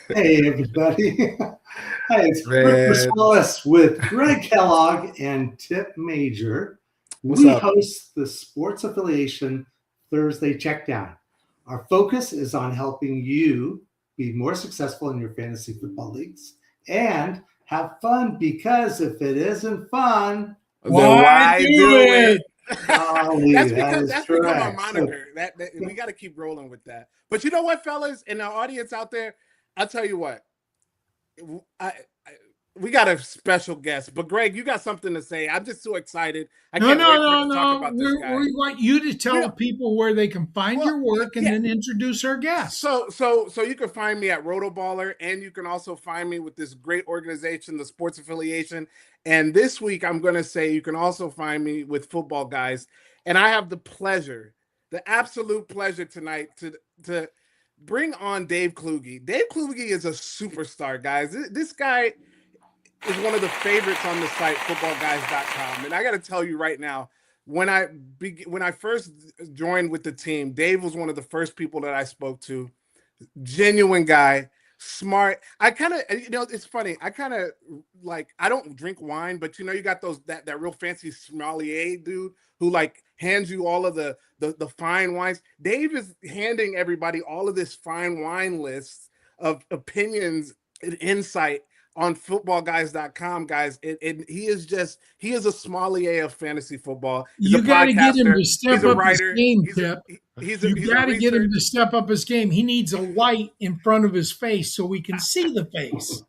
Hey, everybody. Hi, it's Rick Man, Wallace with Greg Kellogg and Tipp Major. what's We up? host the sports affiliation Thursday Checkdown. Our focus is on helping you be more successful in your fantasy football leagues and have fun because if it isn't fun, Then Why why do do it? it? golly, that is That's become our correct. So, moniker. That we got to keep rolling with that. But you know what, fellas, and our audience out there, I'll tell you what. I, I we got a special guest, but Greg, you got something to say. I'm just so excited. I No, can't no, wait for no, to talk no. about this guy. We want you to You tell know, people where they can find well, your work and yeah. then introduce our guest. So you can find me at Rotoballer, and you can also find me with this great organization, the Sports Affiliation. And this week, I'm going to say you can also find me with Football Guys. And I have the pleasure, the absolute pleasure tonight to bring on Dave Kluge. Dave Kluge is a superstar, guys. This guy is one of the favorites on the site footballguys.com. And I got to tell you right now, when I first joined with the team, Dave was one of the first people that I spoke to. Genuine guy, smart. I kind of, it's funny. I kind of like, I don't drink wine, but you got that real fancy sommelier dude who like hands you all of the fine wines. Dave is handing everybody all of this fine wine lists of opinions and insight on footballguys.com, guys. He is a sommelier of fantasy football. He's a You got to get him podcaster. to He's step a up his writer. game, Tip. He's You a got to get him researcher. to step up his game. He needs a light in front of his face so we can see the face.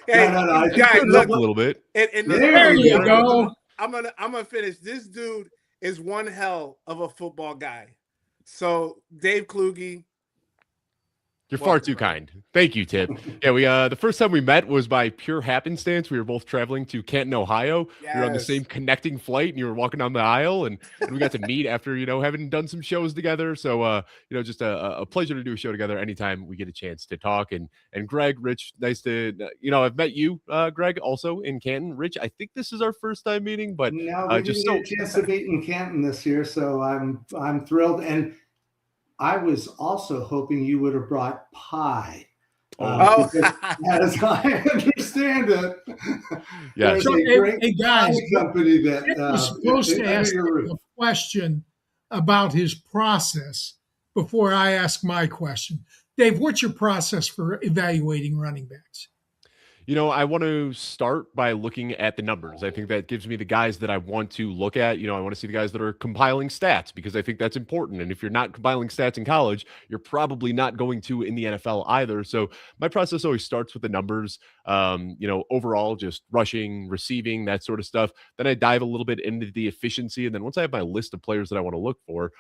Hey, no. I think guys, there's look a little bit. and There There we you go. go. I'm gonna finish. This dude is one hell of a football guy. So Dave Kluge, You're far too kind. Thank you, Tip. Yeah, we the first time we met was by pure happenstance. We were both traveling to Canton, Ohio. We were on the Yes. same connecting flight, and you were walking down the aisle, and we got to meet after having done some shows together. So just a pleasure to do a show together anytime we get a chance to talk. And Greg, Rich, nice to I've met you, Greg, also in Canton. Rich, I think this is our first time meeting, but No, we just didn't get a chance to meet in Canton this year, so I'm thrilled. And I was also hoping you would have brought pie. Because as I understand it, Yeah. there's So, a great hey, guys, pie company that Tip was supposed to under ask your a roof. question about his process before I ask my question. Dave, what's your process for evaluating running backs? I want to start by looking at the numbers. I think that gives me the guys that I want to look at. I want to see the guys that are compiling stats because I think that's important. And if you're not compiling stats in college, you're probably not going to in the NFL either. So my process always starts with the numbers, overall, just rushing, receiving, that sort of stuff. Then I dive a little bit into the efficiency. And then once I have my list of players that I want to look for,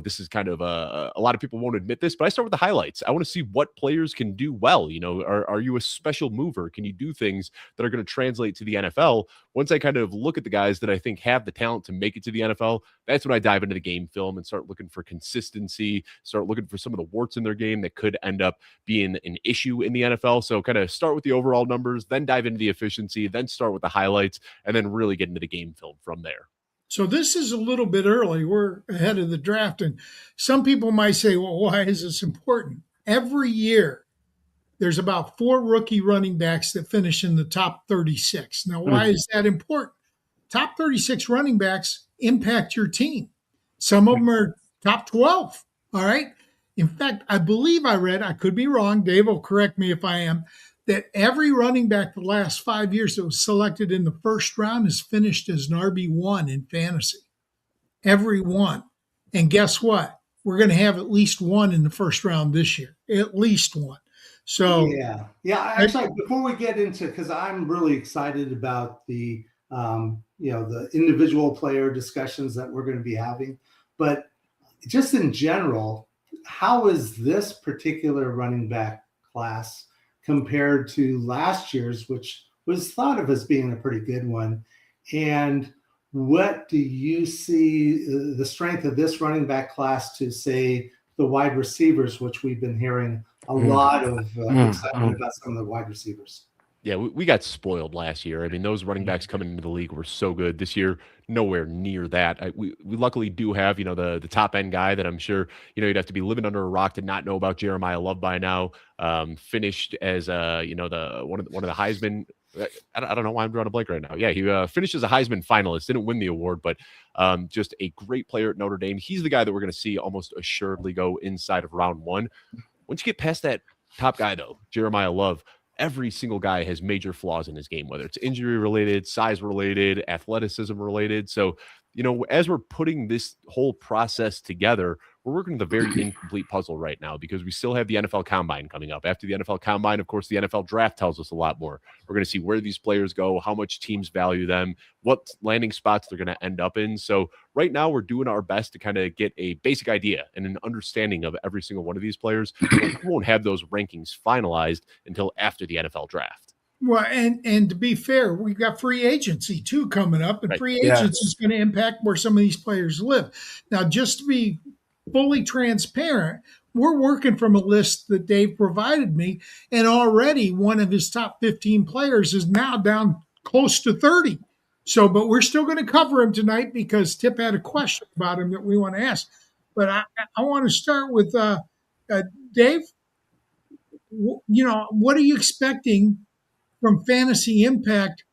this is kind of a lot of people won't admit this, but I start with the highlights. I want to see what players can do well. Are you a special mover? Can you do things that are going to translate to the NFL? Once I kind of look at the guys that I think have the talent to make it to the NFL, that's when I dive into the game film and start looking for consistency, start looking for some of the warts in their game that could end up being an issue in the NFL. So kind of start with the overall numbers, then dive into the efficiency, then start with the highlights, and then really get into the game film from there. So this is a little bit early. We're ahead of the draft. And some people might say, well, why is this important? Every year, there's about 4 rookie running backs that finish in the top 36. Now, why is that important? Top 36 running backs impact your team. Some of them are top 12. All right. In fact, I believe I read, I could be wrong, Dave will correct me if I am, that every running back the last 5 years that was selected in the first round has finished as an RB1 in fantasy. Every one. And guess what? We're going to have at least one in the first round this year. At least one. So yeah. Actually, before we get into, because I'm really excited about the the individual player discussions that we're going to be having, but just in general, how is this particular running back class compared to last year's, which was thought of as being a pretty good one? And what do you see the strength of this running back class to, say, the wide receivers, which we've been hearing a lot of excitement about some of the wide receivers? Yeah, we got spoiled last year. I mean, those running backs coming into the league were so good this year, nowhere near that. We luckily do have, the top end guy that I'm sure, you'd have to be living under a rock to not know about Jeremiah Love by now. Finished as the one of the Heisman. I don't know why I'm drawing a blank right now. Yeah, he finished as a Heisman finalist, didn't win the award, but just a great player at Notre Dame. He's the guy that we're going to see almost assuredly go inside of round one. Once you get past that top guy, though, Jeremiah Love, every single guy has major flaws in his game, whether it's injury related, size related, athleticism related. So, as we're putting this whole process together, we're working with a very incomplete puzzle right now because we still have the NFL Combine coming up. After the NFL Combine, of course, the NFL Draft tells us a lot more. We're going to see where these players go, how much teams value them, what landing spots they're going to end up in. So right now we're doing our best to kind of get a basic idea and an understanding of every single one of these players. We won't have those rankings finalized until after the NFL Draft. Well, and to be fair, we've got free agency too coming up, and Right. free agency is going to impact where some of these players live. Now, just to be fully transparent, we're working from a list that Dave provided me, and already one of his top 15 players is now down close to 30. So, but we're still going to cover him tonight because Tipp had a question about him that we want to ask. But I want to start with Dave. What are you expecting from Fantasy Impact?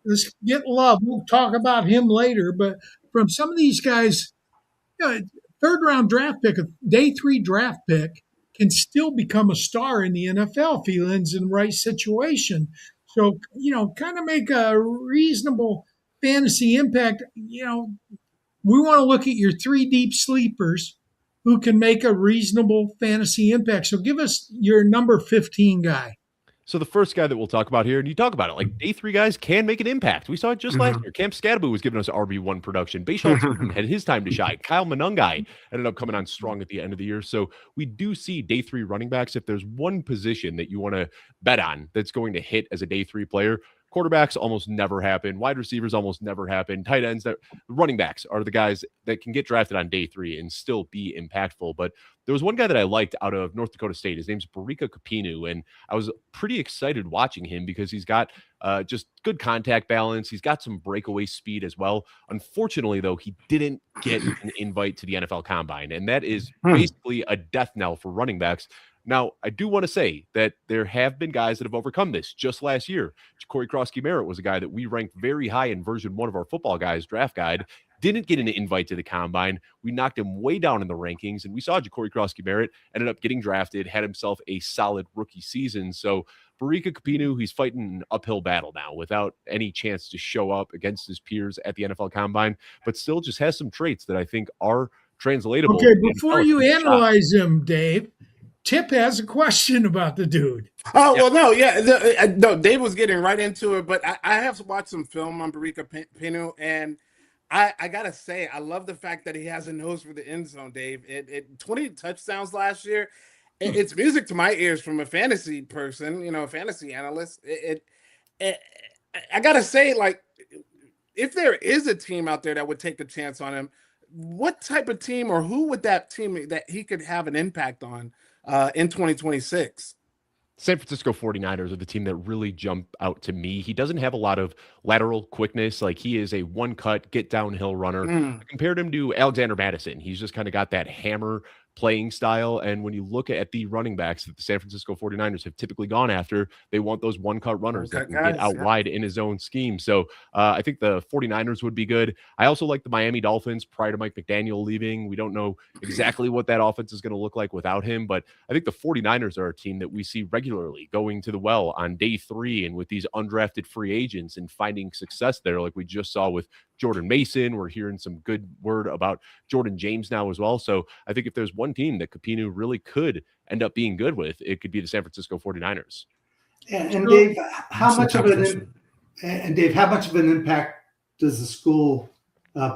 Let's get Love. We'll talk about him later. But from some of these guys, third round draft pick, a day 3 draft pick, can still become a star in the NFL if he lands in the right situation. So, kind of make a reasonable fantasy impact. We want to look at your 3 deep sleepers who can make a reasonable fantasy impact. So give us your number 15 guy. So the first guy that we'll talk about here, and you talk about it, like day 3 guys can make an impact. We saw it just last year. Cam Scadaboo was giving us RB1 production. Bayshall Turton had his time to shine. Kyle Monungai ended up coming on strong at the end of the year. So we do see day 3 running backs. If there's one position that you want to bet on that's going to hit as a day 3 player, quarterbacks almost never happen. Wide receivers almost never happen. Tight ends, running backs are the guys that can get drafted on day 3 and still be impactful. But there was one guy that I liked out of North Dakota State. His name's Barika Kapinu, and I was pretty excited watching him because he's got just good contact balance. He's got some breakaway speed as well. Unfortunately, though, he didn't get an invite to the NFL Combine, and that is basically a death knell for running backs. Now, I do want to say that there have been guys that have overcome this. Just last year, Corey Krosky-Merritt was a guy that we ranked very high in version 1 of our football guys draft guide. Didn't get an invite to the Combine. We knocked him way down in the rankings, and we saw Corey Krosky-Merritt ended up getting drafted, had himself a solid rookie season. So Barika Kapinu, he's fighting an uphill battle now without any chance to show up against his peers at the NFL Combine, but still just has some traits that I think are translatable. Okay, before you analyze him, Dave, Tipp has a question about the dude. Oh, well, no, yeah. No, Dave was getting right into it, but I have watched some film on Barika Kapinu, and I got to say, I love the fact that he has a nose for the end zone, Dave. 20 touchdowns last year. It's music to my ears from a fantasy person, a fantasy analyst. I got to say, like, if there is a team out there that would take a chance on him, what type of team or who would that team that he could have an impact on in 2026? San Francisco 49ers are the team that really jump out to me. He doesn't have a lot of lateral quickness. Like, he is a one-cut, get-downhill runner. I compared him to Alexander Madison. He's just kind of got that hammer playing style. And when you look at the running backs that the San Francisco 49ers have typically gone after, they want those one-cut runners that can get out wide in his own scheme. So I think the 49ers would be good. I also like the Miami Dolphins prior to Mike McDaniel leaving. We don't know exactly what that offense is going to look like without him, but I think the 49ers are a team that we see regularly going to the well on day 3 and with these undrafted free agents and finding success there, like we just saw with Jordan Mason. We're hearing some good word about Jordan James now as well. So I think if there's one team that Kapinu really could end up being good with, it could be the San Francisco 49ers. And Dave, how much of an impact does the school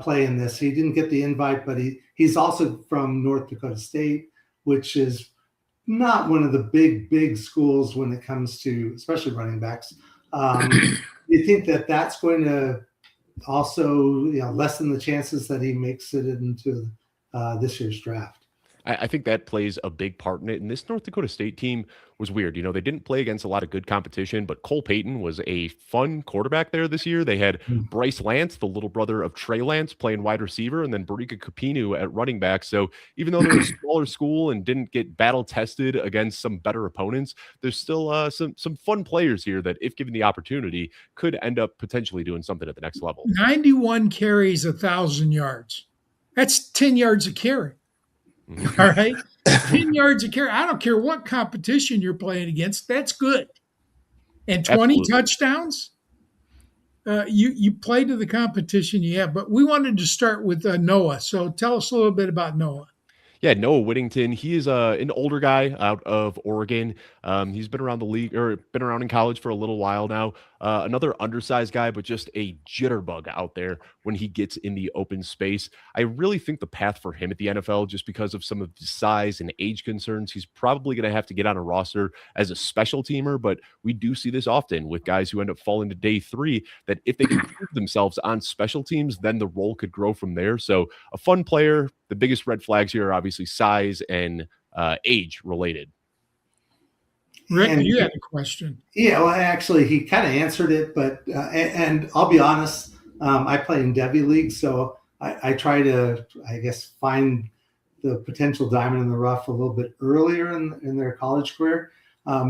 play in this? He didn't get the invite, but he's also from North Dakota State, which is not one of the big schools when it comes to especially running backs. You think that that's going to also lessen the chances that he makes it into this year's draft? I think that plays a big part in it. And this North Dakota State team was weird. You know, they didn't play against a lot of good competition, but Cole Payton was a fun quarterback there this year. They had Mm. Bryce Lance, the little brother of Trey Lance, playing wide receiver, and then Barika Kapinu at running back. So even though they're a smaller school and didn't get battle tested against some better opponents, there's still some fun players here that, if given the opportunity, could end up potentially doing something at the next level. 91 carries, 1,000 yards. That's 10 yards a carry. Mhm. All right. 10 yards a carry. I don't care what competition you're playing against. That's good. And 20 Absolutely. touchdowns. You play to the competition you have. But we wanted to start with Noah. So tell us a little bit about Noah. Yeah, Noah Whittington. He is an older guy out of Oregon. He's been around the league or been around in college for a little while now. Another undersized guy, but just a jitterbug out there when he gets in the open space. I really think the path for him at the NFL, just because of some of his size and age concerns, he's probably going to have to get on a roster as a special teamer. But we do see this often with guys who end up falling to day three, that if they can prove themselves on special teams, then the role could grow from there. So a fun player. The biggest red flags here are obviously size and age related. Rick, And- you had a question. Yeah, well, actually, he kind of answered it, but and I'll be honest, I play in Devy League, so I try to, I guess, find the potential diamond in the rough a little bit earlier in their college career.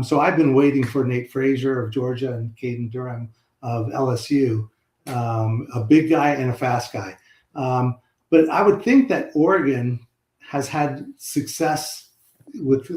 So I've been waiting for Nate Frazier of Georgia and Caden Durham of LSU, a big guy and a fast guy. But I would think that Oregon has had success with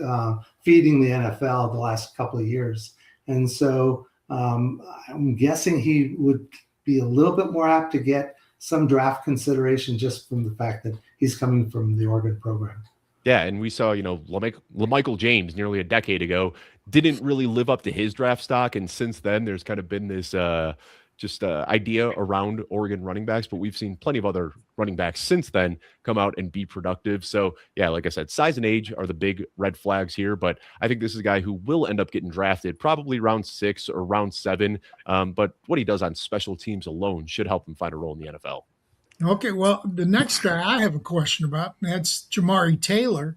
feeding the NFL the last couple of years. And so I'm guessing he would be a little bit more apt to get some draft consideration just from the fact that he's coming from the Oregon program. Yeah, and we saw, LaMichael James nearly a decade ago didn't really live up to his draft stock. And since then, there's kind of been this idea around Oregon running backs, but we've seen plenty of other running backs since then come out and be productive. So yeah, like I said, size and age are the big red flags here, but I think this is a guy who will end up getting drafted probably round 6 or round 7. But what he does on special teams alone should help him find a role in the NFL. Okay, well, the next guy I have a question about, and that's Jamari Taylor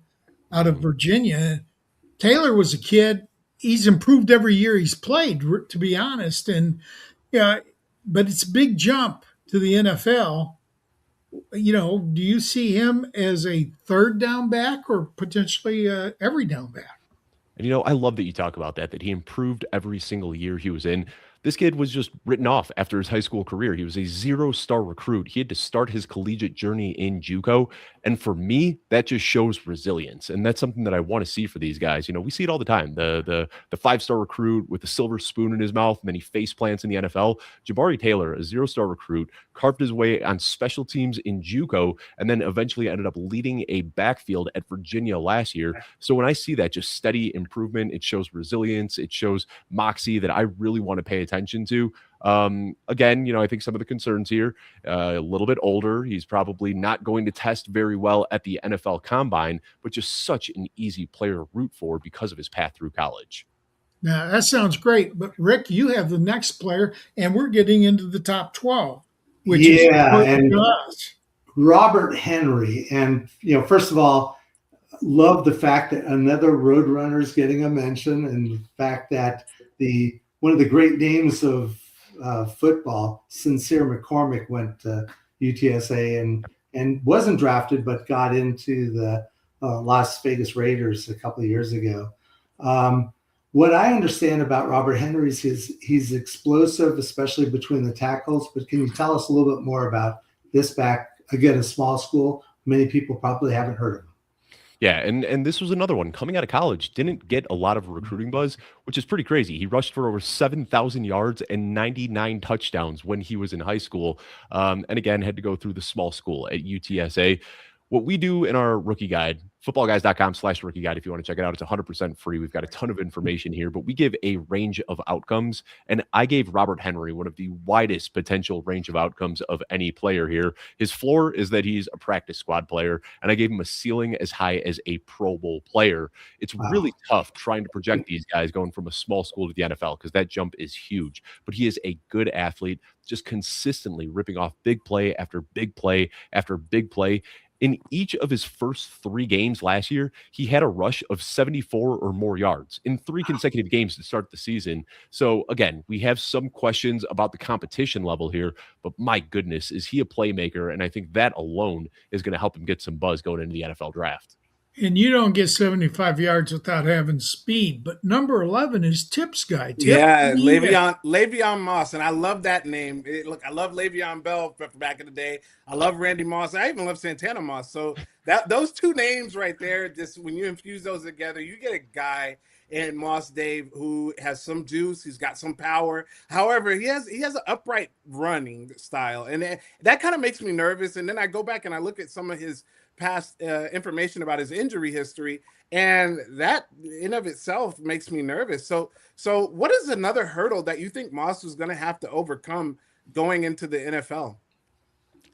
out of Virginia. Taylor was a kid. He's improved every year he's played, to be honest. And yeah, but it's a big jump to the NFL. Do you see him as a third down back or potentially every down back? And, I love that you talk about that he improved every single year he was in. This kid was just written off after his high school career. He was a 0-star recruit. He had to start his collegiate journey in JUCO. And for me, that just shows resilience. And that's something that I want to see for these guys. We see it all the time. The 5-star recruit with the silver spoon in his mouth, and then he face plants in the NFL. Jabari Taylor, a 0-star recruit, carved his way on special teams in JUCO, and then eventually ended up leading a backfield at Virginia last year. So when I see that just steady improvement, it shows resilience. It shows moxie that I really want to pay attention to. Again, I think some of the concerns here, a little bit older. He's probably not going to test very well at the NFL Combine, but just such an easy player to root for because of his path through college. Now, that sounds great. But, Rick, you have the next player, and we're getting into the top 12, which is important to us. Robert Henry. And, first of all, love the fact that another Roadrunner is getting a mention, and the fact that one of the great names of football, Sincere McCormick, went to UTSA and wasn't drafted, but got into the Las Vegas Raiders a couple of years ago. What I understand about Robert Henry is he's explosive, especially between the tackles. But can you tell us a little bit more about this back? Again, a small school. Many people probably haven't heard of him. Yeah, and this was another one coming out of college, didn't get a lot of recruiting buzz, which is pretty crazy. He rushed for over 7,000 yards and 99 touchdowns when he was in high school. And again, had to go through the small school at UTSA. What we do in our rookie guide, footballguys.com/rookie guide, if you want to check it out, it's 100% free. We've got a ton of information here, but we give a range of outcomes. And I gave Robert Henry one of the widest potential range of outcomes of any player here. His floor is that he's a practice squad player, and I gave him a ceiling as high as a Pro Bowl player. It's really tough trying to project these guys going from a small school to the NFL because that jump is huge. But he is a good athlete, just consistently ripping off big play after big play after big play. In each of his first 3 games last year, he had a rush of 74 or more yards in 3 consecutive games to start the season. So again, we have some questions about the competition level here, but my goodness, is he a playmaker? And I think that alone is going to help him get some buzz going into the NFL draft. And you don't get 75 yards without having speed. But number 11 is Tipp's guy. Tip, Yeah, Le'Veon Moss, and I love that name. Look, I love Le'Veon Bell from back in the day. I love Randy Moss. I even love Santana Moss. So those 2 names right there, just when you infuse those together, you get a guy in Moss, Dave, who has some juice. He's got some power. However, he has an upright running style, and that kind of makes me nervous. And then I go back and I look at some of his past information about his injury history, and that in of itself makes me nervous. So what is another hurdle that you think Moss was going to have to overcome going into the NFL?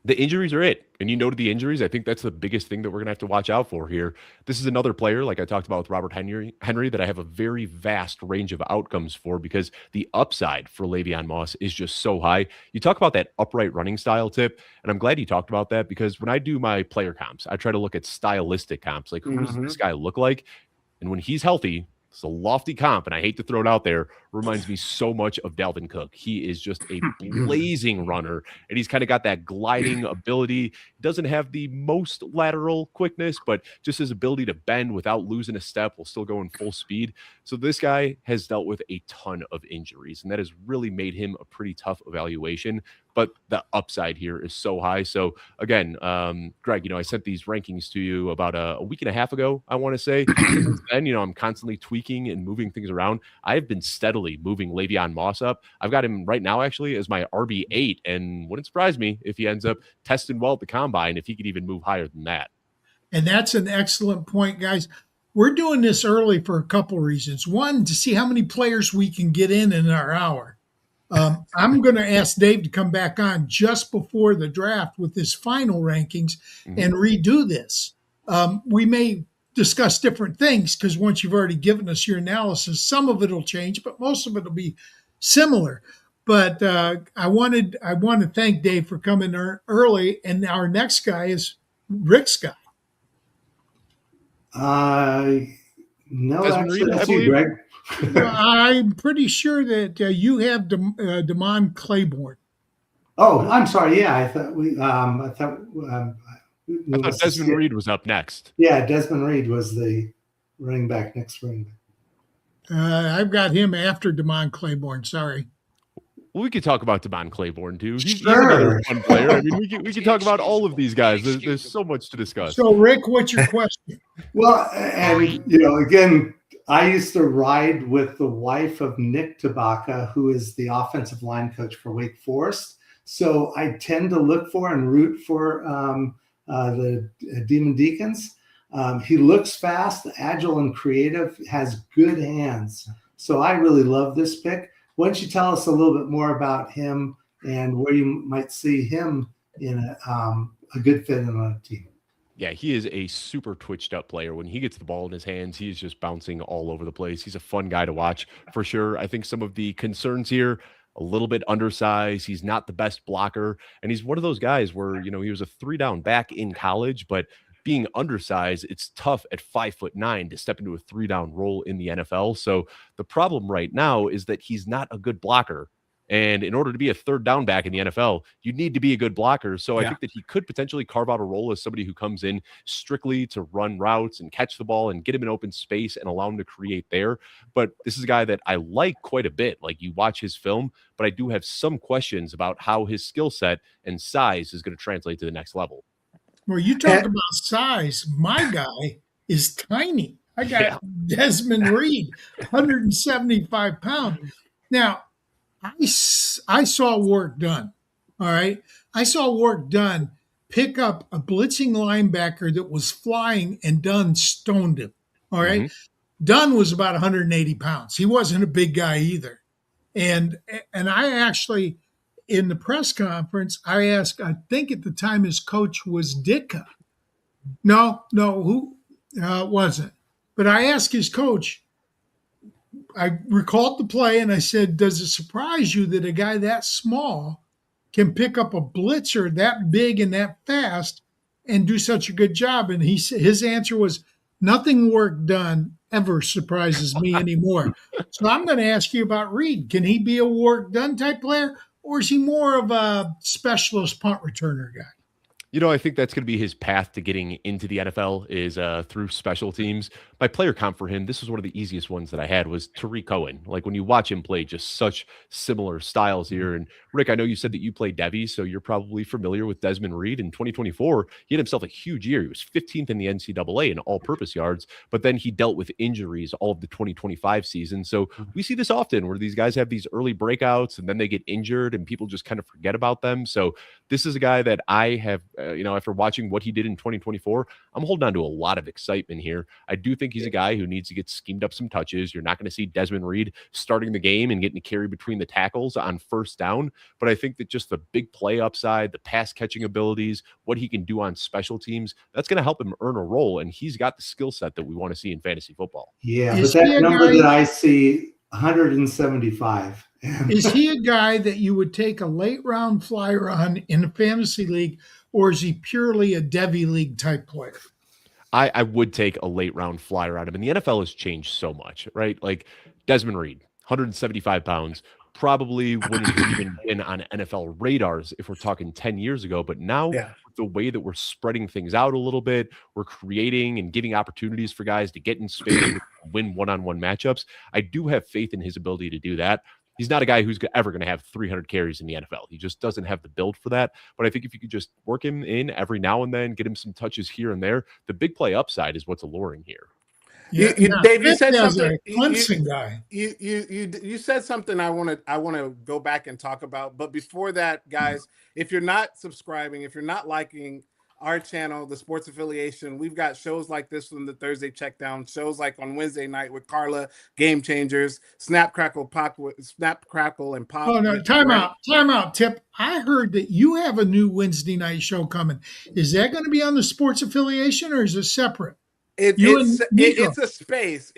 The injuries are it. And you noted the injuries. I think that's the biggest thing that we're going to have to watch out for here. This is another player, like I talked about with Robert Henry, that I have a very vast range of outcomes for because the upside for Le'Veon Moss is just so high. You talk about that upright running style, Tip, and I'm glad you talked about that because when I do my player comps, I try to look at stylistic comps, like who does this guy look like? And when he's healthy, it's a lofty comp, and I hate to throw it out there, reminds me so much of Dalvin Cook. He is just a blazing runner, and he's kind of got that gliding ability. Doesn't have the most lateral quickness, but just his ability to bend without losing a step while still going full speed. So this guy has dealt with a ton of injuries, and that has really made him a pretty tough evaluation. But the upside here is so high. So again, Greg, I sent these rankings to you about a week and a half ago, I want to say. Since then, I'm constantly tweaking and moving things around. I've been steadily moving Le'Veon Moss up. I've got him right now actually as my RB8, and wouldn't surprise me if he ends up testing well at the combine, if he could even move higher than that. And that's an excellent point, guys. We're doing this early for a couple reasons. One, to see how many players we can get in our hour. I'm going to ask Dave to come back on just before the draft with his final rankings and redo this. We may discuss different things because once you've already given us your analysis, some of it will change, but most of it will be similar. But I want to thank Dave for coming early. And our next guy is Rick's guy. No, Desmond actually, Reed, that's I you, believe. Greg. I'm pretty sure that you have Damon Claiborne. Oh, I'm sorry. Yeah, I thought Desmond Reed was up next. Yeah, Desmond Reed was the running back next running back. I've got him after Damon Claiborne. Sorry. Well, we could talk about Damon Claiborne too. He's Sure. another fun player. I mean, we could talk about all of these guys. There's so much to discuss. So, Rick, what's your question? Well, and again, I used to ride with the wife of Nick Tabaka, who is the offensive line coach for Wake Forest. So I tend to look for and root for the Demon Deacons. He looks fast, agile, and creative, has good hands. So I really love this pick. Why don't you tell us a little bit more about him and where you might see him in a good fit on a team? Yeah, he is a super twitched up player. When he gets the ball in his hands, he is just bouncing all over the place. He's a fun guy to watch for sure. I think some of the concerns here, a little bit undersized. He's not the best blocker. And he's one of those guys where, he was a 3-down back in college, but being undersized, it's tough at 5'9" to step into a 3-down role in the NFL. So the problem right now is that he's not a good blocker. And in order to be a 3rd down back in the NFL, you need to be a good blocker. So I think that he could potentially carve out a role as somebody who comes in strictly to run routes and catch the ball and get him in open space and allow him to create there. But this is a guy that I like quite a bit. Like, you watch his film, but I do have some questions about how his skill set and size is going to translate to the next level. Well, you talk about size. My guy is tiny. I got Desmond Reed, 175 pounds. Now, I saw work done. All right. I saw work done pick up a blitzing linebacker that was flying, and Dunn stoned him. All right. Dunn was about 180 pounds. He wasn't a big guy either. And I actually, in the press conference, I asked, I think at the time his coach was Ditka. No, who wasn't. But I asked his coach, I recalled the play, and I said, does it surprise you that a guy that small can pick up a blitzer that big and that fast and do such a good job? And his answer was, nothing work done ever surprises me anymore. So I'm going to ask you about Reed. Can he be a work done type player, or is he more of a specialist punt returner guy? I think that's going to be his path to getting into the NFL is through special teams. My player comp for him, this was one of the easiest ones that I had, was Tariq Cohen. Like when you watch him play, just such similar styles here. And Rick, I know you said that you play Devy, so you're probably familiar with Desmond Reed. In 2024, he had himself a huge year. He was 15th in the NCAA in all-purpose yards, but then he dealt with injuries all of the 2025 season. So we see this often where these guys have these early breakouts and then they get injured and people just kind of forget about them. So this is a guy that I have, after watching what he did in 2024, I'm holding on to a lot of excitement here. I do think he's a guy who needs to get schemed up some touches. You're not going to see Desmond Reed starting the game and getting to carry between the tackles on first down. But I think that just the big play upside, the pass catching abilities, what he can do on special teams, that's going to help him earn a role. And he's got the skill set that we want to see in fantasy football. Yeah, but that number that I see, 175. Is he a guy that you would take a late round flyer on in a fantasy league, or is he purely a Devy league type player? I would take a late round flyer on him. And the NFL has changed so much, right? Like Desmond Reed, 175 pounds, probably wouldn't have even been on NFL radars if we're talking 10 years ago. But now, the way that we're spreading things out a little bit, we're creating and giving opportunities for guys to get in space and win one-on-one matchups. I do have faith in his ability to do that. He's not a guy who's ever going to have 300 carries in the NFL. He just doesn't have the build for that. But I think if you could just work him in every now and then, get him some touches here and there, the big play upside is what's alluring here. Dave, you said something. Guy. You said something I want to go back and talk about. But before that, guys, if you're not subscribing, if you're not liking our channel, the Sports Affiliation, we've got shows like this from the Thursday Checkdown, shows like on Wednesday night with Carla, Game Changers, Snap, Crackle, and Pop. Oh no, time out, Tip. I heard that you have a new Wednesday night show coming. Is that going to be on the Sports Affiliation, or is it separate? It's a space.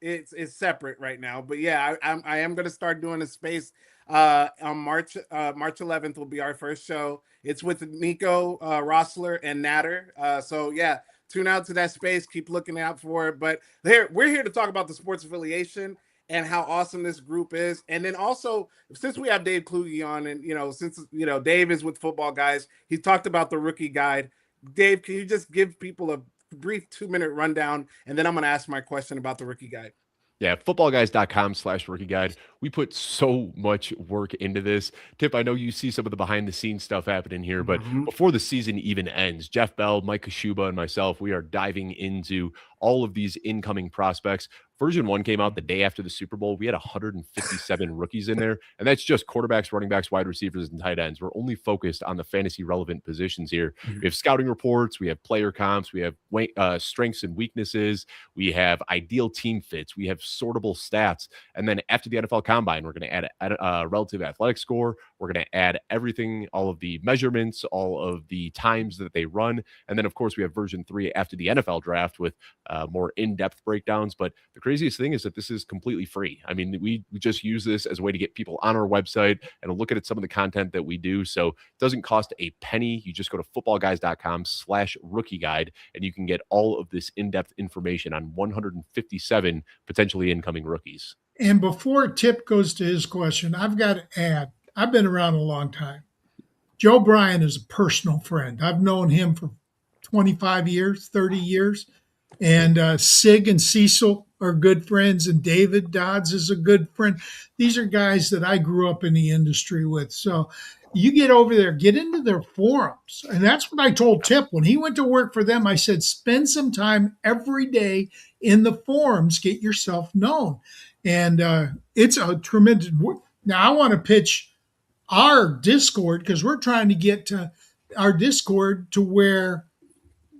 It's separate right now. But yeah, I am going to start doing a space on March 11th will be our first show. It's with Nico Rossler and Natter. So yeah, tune out to that space. Keep looking out for it. But we're here to talk about the Sports Affiliation and how awesome this group is. And then also, since we have Dave Kluge on, and since Dave is with Football Guys, he talked about the rookie guide. Dave, can you just give people a brief 2-minute rundown, and then I'm going to ask my question about the rookie guide? Yeah, footballguys.com/rookie guide. We put so much work into this. Tipp, I know you see some of the behind the scenes stuff happening here, but before the season even ends, Jeff Bell, Mike Kashuba, and myself, we are diving into all of these incoming prospects. Version 1 came out the day after the Super Bowl. We had 157 rookies in there, and that's just quarterbacks, running backs, wide receivers, and tight ends. We're only focused on the fantasy relevant positions here. We have scouting reports, we have player comps, we have strengths and weaknesses, we have ideal team fits, we have sortable stats, and then after the NFL Combine, we're going to add a relative athletic score. We're going to add everything, all of the measurements, all of the times that they run, and then of course we have version 3 after the NFL draft with more in-depth breakdowns. But the craziest thing is that this is completely free. I mean, we just use this as a way to get people on our website and look at some of the content that we do. So it doesn't cost a penny. You just go to footballguys.com/rookie guide and you can get all of this in-depth information on 157 potentially incoming rookies. And before Tip goes to his question, I've got to add, I've been around a long time. Joe Bryan is a personal friend. I've known him for 25 years, 30 years. And Sig and Cecil are good friends, and David Dodds is a good friend. These are guys that I grew up in the industry with. So you get over there, get into their forums. And that's what I told Tip when he went to work for them. I said, spend some time every day in the forums, get yourself known. And it's a tremendous. Now, I want to pitch our Discord, because we're trying to get to our Discord to where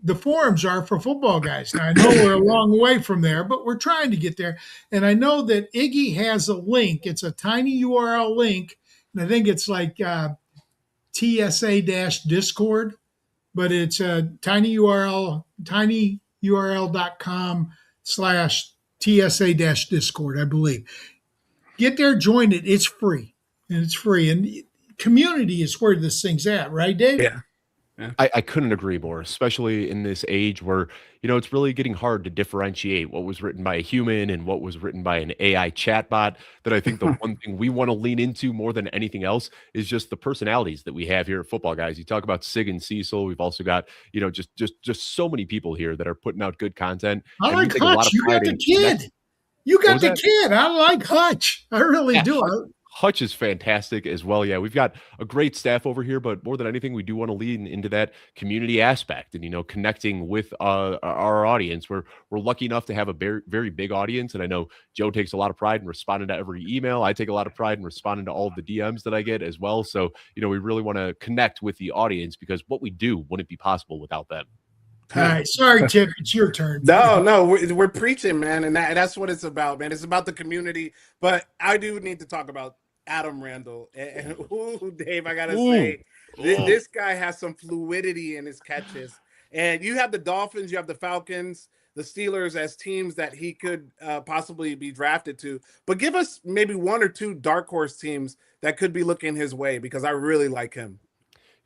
the forums are for Football Guys. Now, I know we're a long way from there, but we're trying to get there. And I know that Iggy has a link. It's a tiny URL link, and I think it's like TSA-Discord, but it's a tiny URL, tinyurl.com/TSA-Discord, I believe. Get there, join it. It's free, and it's free. And community is where this thing's at, right, Dave? Yeah. I couldn't agree more, especially in this age where, it's really getting hard to differentiate what was written by a human and what was written by an AI chatbot. That I think the one thing we want to lean into more than anything else is just the personalities that we have here at Football Guys. You talk about Sig and Cecil. We've also got, just so many people here that are putting out good content. I And we like take a lot Hutch. of You got pride the in kid. You What got was the that? kid. I like Hutch. I really Yeah, do. Hutch is fantastic as well. Yeah, we've got a great staff over here, but more than anything, we do want to lean into that community aspect and connecting with our audience. We're lucky enough to have a very very big audience, and I know Joe takes a lot of pride in responding to every email. I take a lot of pride in responding to all of the DMs that I get as well. So we really want to connect with the audience because what we do wouldn't be possible without them. All right. Sorry, Tipp. It's your turn. No, we're preaching, man, and that's what it's about, man. It's about the community. But I do need to talk about Adam Randall. And ooh, Dave, I gotta say, this guy has some fluidity in his catches. And you have the Dolphins, you have the Falcons, the Steelers as teams that he could possibly be drafted to. But give us maybe one or two dark horse teams that could be looking his way because I really like him.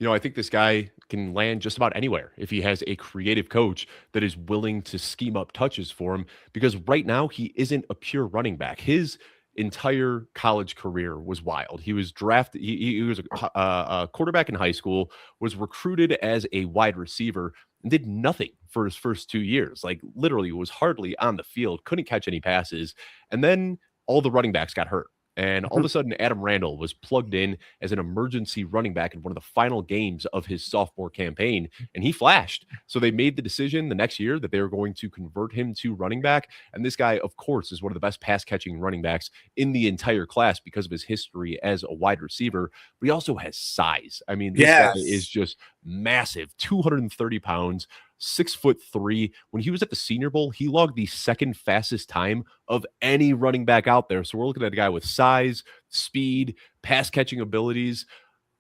I think this guy can land just about anywhere if he has a creative coach that is willing to scheme up touches for him. Because right now, he isn't a pure running back. His entire college career was wild. He was drafted, he was a quarterback in high school, was recruited as a wide receiver, and did nothing for his first 2 years. Like, literally, was hardly on the field, couldn't catch any passes. And then all the running backs got hurt. And all of a sudden, Adam Randall was plugged in as an emergency running back in one of the final games of his sophomore campaign, and he flashed. So they made the decision the next year that they were going to convert him to running back. And this guy, of course, is one of the best pass-catching running backs in the entire class because of his history as a wide receiver. But he also has size. I mean, this guy is just massive, 230 pounds. 6'3". When he was at the Senior Bowl, he logged the second fastest time of any running back out there. So we're looking at a guy with size, speed, pass catching abilities.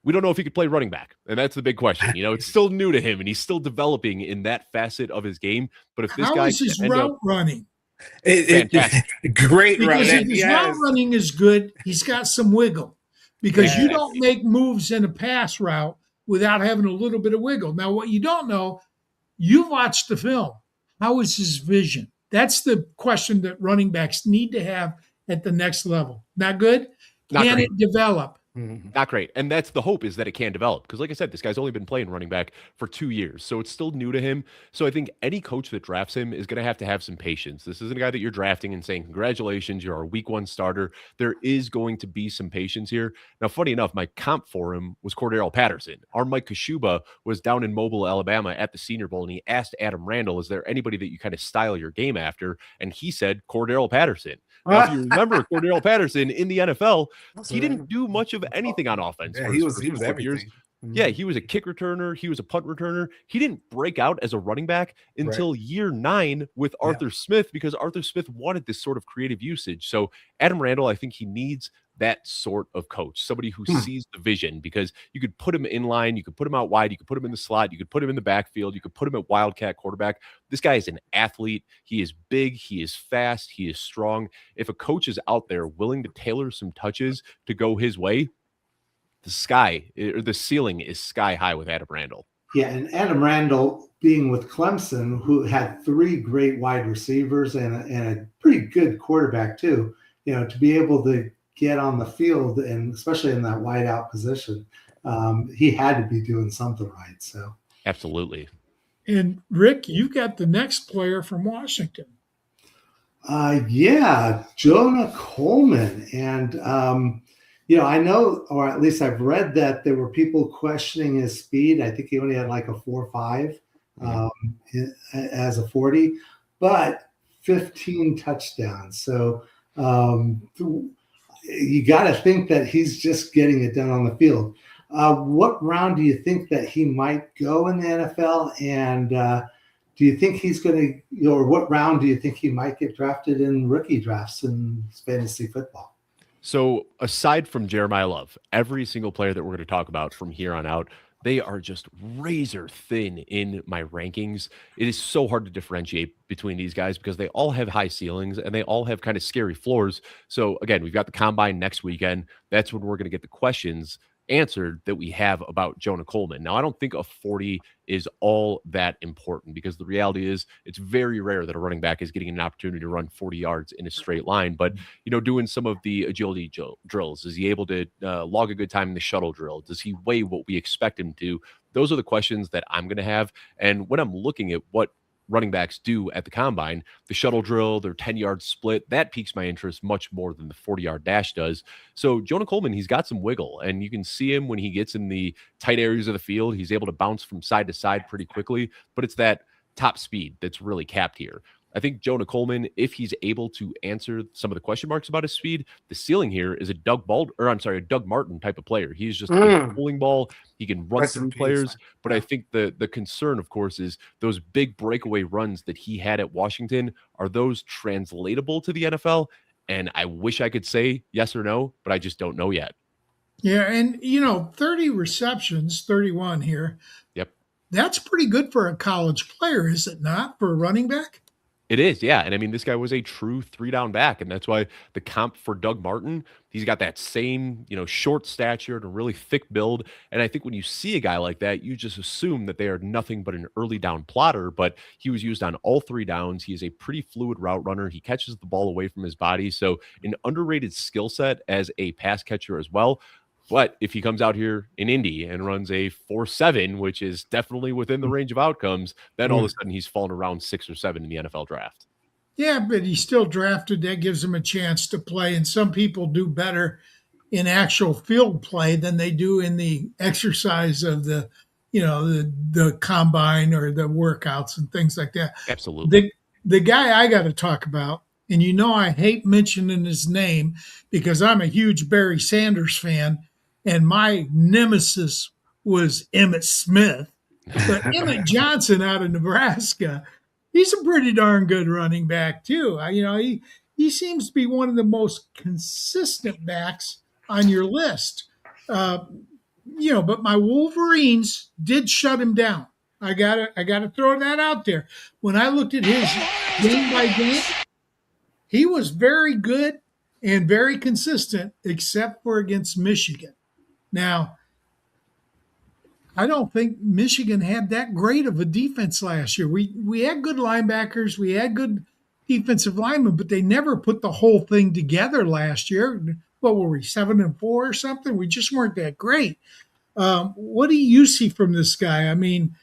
We don't know if he could play running back, and that's the big question. It's still new to him, and he's still developing in that facet of his game. But if this How guy is his route running? Fantastic. Great because route. if his route running is good, he's got some wiggle. Because you don't make moves in a pass route without having a little bit of wiggle. Now, what you don't know, you've watched the film. How is his vision? That's the question that running backs need to have at the next level. Not good? Can it develop? Not great. And that's the hope, is that it can develop. Because like I said, this guy's only been playing running back for 2 years. So it's still new to him. So I think any coach that drafts him is going to have some patience. This isn't a guy that you're drafting and saying, congratulations, you're our week 1 starter. There is going to be some patience here. Now, funny enough, my comp for him was Cordero Patterson. Our Mike Kashuba was down in Mobile, Alabama at the Senior Bowl, and he asked Adam Randall, is there anybody that you kind of style your game after? And he said Cordero Patterson. Now, if you remember Cordero Patterson in the NFL, he didn't do much of anything on offense. Yeah, for he his was first 4 years. everything. Yeah, he was a kick returner. He was a punt returner. He didn't break out as a running back until year 9 with Arthur Smith, because Arthur Smith wanted this sort of creative usage. So Adam Randall, I think he needs that sort of coach, somebody who sees the vision, because you could put him in line, you could put him out wide, you could put him in the slot, you could put him in the backfield, you could put him at wildcat quarterback. This guy is an athlete. He is big, he is fast, he is strong. If a coach is out there willing to tailor some touches to go his way, the ceiling is sky high with Adam Randall. Yeah, and Adam Randall being with Clemson, who had 3 great wide receivers and a pretty good quarterback too, to be able to get on the field, and especially in that wide out position, he had to be doing something right. So absolutely. And Rick, you got the next player from Washington. Yeah, Jonah Coleman. And I know, or at least I've read, that there were people questioning his speed. I think he only had like a 4.5 as a 40, but 15 touchdowns. So you got to think that he's just getting it done on the field. What round do you think that he might go in the NFL? And do you think he's going to, or what round do you think he might get drafted in rookie drafts in fantasy football? So aside from Jeremiah Love, every single player that we're going to talk about from here on out, they are just razor thin in my rankings. It is so hard to differentiate between these guys because they all have high ceilings and they all have kind of scary floors. So again, we've got the combine next weekend. That's when we're going to get the questions answered that we have about Jonah Coleman. Now, I don't think a 40 is all that important because the reality is it's very rare that a running back is getting an opportunity to run 40 yards in a straight line. But, doing some of the agility drills, is he able to log a good time in the shuttle drill? Does he weigh what we expect him to? Those are the questions that I'm going to have. And when I'm looking at what running backs do at the combine, the shuttle drill, their 10-yard split, that piques my interest much more than the 40-yard dash does. So Jonah Coleman, he's got some wiggle, and you can see him when he gets in the tight areas of the field. He's able to bounce from side to side pretty quickly, but it's that top speed that's really capped here. I think Jonah Coleman, if he's able to answer some of the question marks about his speed, the ceiling here is a Doug Martin type of player. He's just a bowling ball. He can run through players. But I think the concern, of course, is those big breakaway runs that he had at Washington. Are those translatable to the NFL? And I wish I could say yes or no, but I just don't know yet. Yeah, and 30 receptions, 31 here. Yep. That's pretty good for a college player, is it not, for a running back? It is, yeah. And I mean, this guy was a true 3-down back, and that's why the comp for Doug Martin, he's got that same, short stature and a really thick build. And I think when you see a guy like that, you just assume that they are nothing but an early down plotter, but he was used on all 3 downs. He is a pretty fluid route runner. He catches the ball away from his body. So an underrated skill set as a pass catcher as well. But if he comes out here in Indy and runs a 4.7, which is definitely within the range of outcomes, then all of a sudden he's fallen around 6 or 7 in the NFL draft. Yeah, but he's still drafted. That gives him a chance to play. And some people do better in actual field play than they do in the exercise of the combine or the workouts and things like that. Absolutely. The guy I got to talk about, and I hate mentioning his name because I'm a huge Barry Sanders fan, and my nemesis was Emmitt Smith. But Emmett Johnson out of Nebraska, he's a pretty darn good running back too. He seems to be one of the most consistent backs on your list. But my Wolverines did shut him down. I gotta throw that out there. When I looked at his game by game, he was very good and very consistent, except for against Michigan. Now, I don't think Michigan had that great of a defense last year. We had good linebackers, we had good defensive linemen, but they never put the whole thing together last year. What were we, 7-4 or something? We just weren't that great. What do you see from this guy? I mean,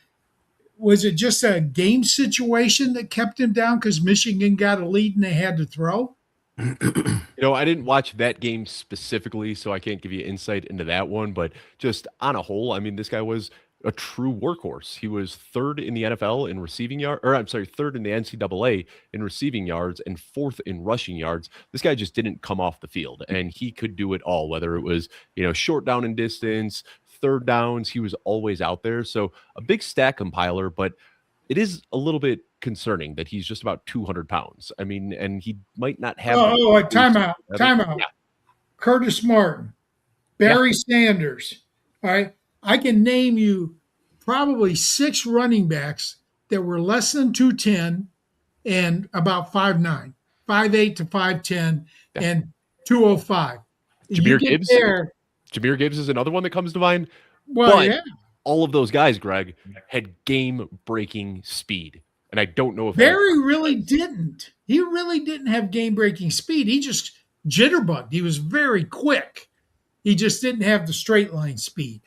was it just a game situation that kept him down because Michigan got a lead and they had to throw? I didn't watch that game specifically, so I can't give you insight into that one. But just on a whole, I mean, this guy was a true workhorse. He was 3rd in the NFL in receiving yards, 3rd in the NCAA in receiving yards and 4th in rushing yards. This guy just didn't come off the field, and he could do it all, whether it was, short down and distance, 3rd downs, he was always out there. So a big stat compiler, but it is a little bit concerning that he's just about 200 pounds. I mean, and he might not have. Timeout. Yeah. Curtis Martin, Barry Sanders. All right. I can name you probably 6 running backs that were less than 210 and about 5'9", 5'8" to 5'10", and 205. Jahmyr Gibbs. Jahmyr Gibbs is another one that comes to mind. Well, but all of those guys, Greg, had game-breaking speed. And I don't know if Barry really didn't. He really didn't have game-breaking speed. He just jitterbugged. He was very quick. He just didn't have the straight line speed.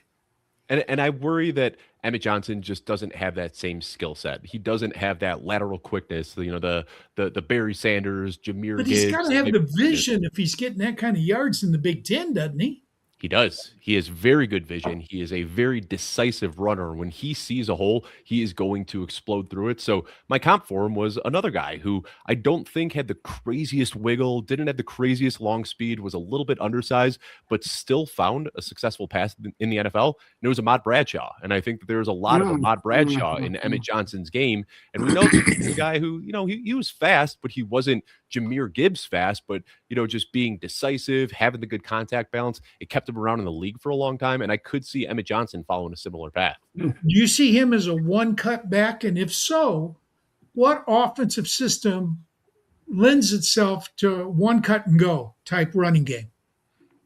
And I worry that Emmitt Johnson just doesn't have that same skill set. He doesn't have that lateral quickness, the Barry Sanders, Jahmyr Gibbs. But he's got to have the vision if he's getting that kind of yards in the Big Ten, doesn't he? He does. He has very good vision. He is a very decisive runner. When he sees a hole, he is going to explode through it. So my comp for him was another guy who I don't think had the craziest wiggle, didn't have the craziest long speed, was a little bit undersized, but still found a successful pass in the NFL. And it was Ahmad Bradshaw. And I think that there's a lot of Ahmad Bradshaw in Emmitt Johnson's game. And we know he's a guy who, he was fast, but he wasn't Jahmyr Gibbs fast, but, just being decisive, having the good contact balance, it kept him around in the league for a long time. And I could see Emmitt Johnson following a similar path. Do you see him as a one-cut back? And if so, what offensive system lends itself to one cut and go type running game?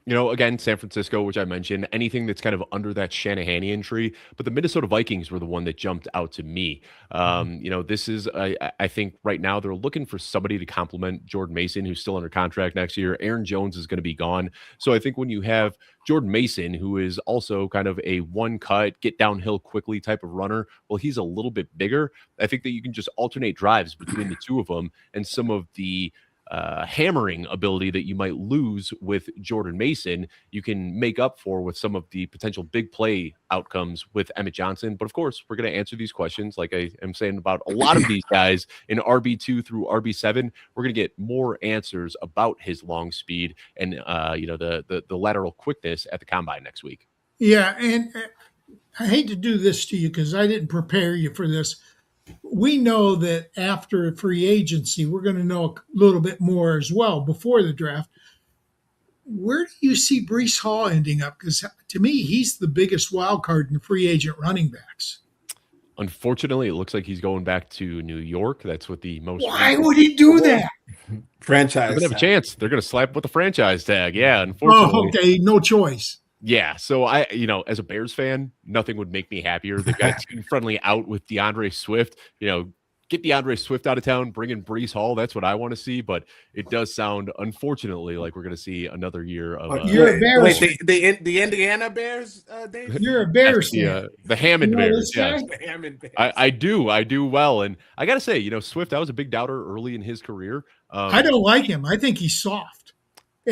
Again, San Francisco, which I mentioned, anything that's kind of under that Shanahanian tree, but the Minnesota Vikings were the one that jumped out to me. This is, I think right now they're looking for somebody to complement Jordan Mason, who's still under contract next year. Aaron Jones is going to be gone. So I think when you have Jordan Mason, who is also kind of a one cut, get downhill quickly type of runner, well, he's a little bit bigger. I think that you can just alternate drives between the two of them, and some of the hammering ability that you might lose with Jordan Mason, you can make up for with some of the potential big play outcomes with Emmett Johnson. But of course, we're going to answer these questions, like I am saying about a lot of these guys in RB2 through RB7. We're going to get more answers about his long speed and the lateral quickness at the combine next week. Yeah, and I hate to do this to you because I didn't prepare you for this. We know that after free agency, we're going to know a little bit more as well before the draft. Where do you see Breece Hall ending up? Because to me, he's the biggest wild card in the free agent running backs. Unfortunately, it looks like he's going back to New York. That's what the most. Why would he do that? Franchise. They're going to have a chance. They're going to slap with the franchise tag. Yeah, unfortunately. Oh, okay. No choice. Yeah, so as a Bears fan, nothing would make me happier. They've got team friendly out with DeAndre Swift. Get DeAndre Swift out of town, bring in Breece Hall. That's what I want to see. But it does sound, unfortunately, like we're going to see another year of. You're a Bears. Wait, the Indiana Bears, Dave? You're a Bears fan. The Hammond Bears. Yeah, The Hammond Bears. I do well, and I got to say, Swift, I was a big doubter early in his career. I don't like him. I think he's soft.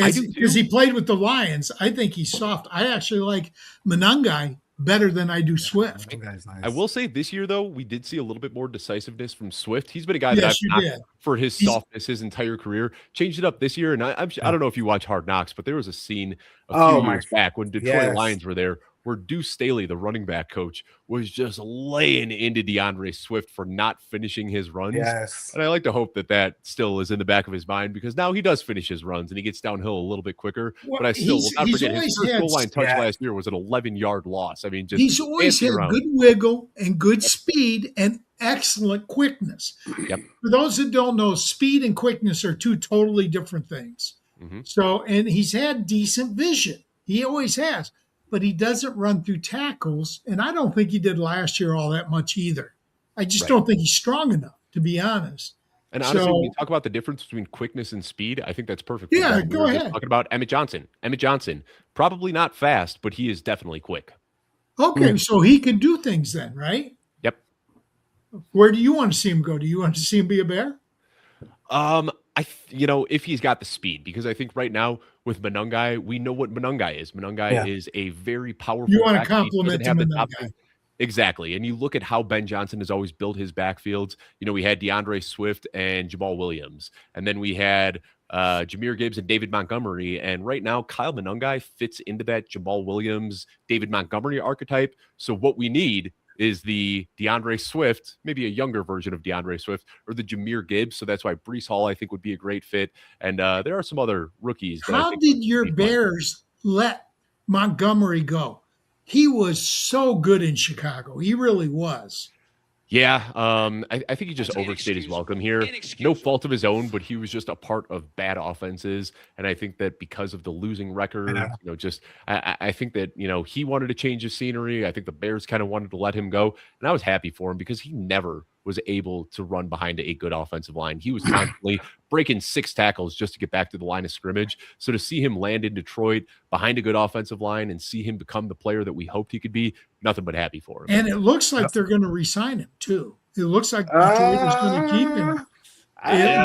I do too. Because he played with the Lions. I think he's soft. I actually like Monangai better than I do Swift. Nice. I will say this year, though, we did see a little bit more decisiveness from Swift. He's been a guy that I've knocked for his softness his entire career. Changed it up this year, and I don't know if you watch Hard Knocks, but there was a scene a few years back when Detroit Lions were there where Deuce Staley, the running back coach, was just laying into DeAndre Swift for not finishing his runs. Yes. And I like to hope that still is in the back of his mind, because now he does finish his runs and he gets downhill a little bit quicker. Well, but I still will not forget his first goal line touch last year was an 11-yard loss. I mean, he's always had good wiggle and good speed and excellent quickness. Yep. For those that don't know, speed and quickness are two totally different things. Mm-hmm. So, and he's had decent vision. He always has. But he doesn't run through tackles, and I don't think he did last year all that much either. I just don't think he's strong enough, to be honest. And honestly, when you talk about the difference between quickness and speed, I think that's perfect. Yeah, go ahead. Talking about Emmett Johnson. Emmett Johnson, probably not fast, but he is definitely quick. Okay, so he can do things then, right? Yep. Where do you want to see him go? Do you want to see him be a Bear? If he's got the speed, because I think right now with Monangai, we know what Monangai is. Monangai is a very powerful. You want to compliment him, exactly. And you look at how Ben Johnson has always built his backfields. We had DeAndre Swift and Jamal Williams, and then we had Jahmyr Gibbs and David Montgomery. And right now, Kyle Monangai fits into that Jamal Williams, David Montgomery archetype. So what we need is the DeAndre Swift, maybe a younger version of DeAndre Swift, or the Jahmyr Gibbs. So that's why Breece Hall, I think, would be a great fit. And there are some other rookies. How did your Bears let Montgomery go? He was so good in Chicago. He really was. Yeah, I think he just overstayed his welcome here. No fault of his own, but he was just a part of bad offenses. And I think that because of the losing record, I think that, he wanted to change his scenery. I think the Bears kind of wanted to let him go. And I was happy for him because he never was able to run behind a good offensive line. He was constantly breaking 6 tackles just to get back to the line of scrimmage. So to see him land in Detroit behind a good offensive line and see him become the player that we hoped he could be, nothing but happy for him. And it looks like they're going to re-sign him too. It looks like Detroit is going to keep him.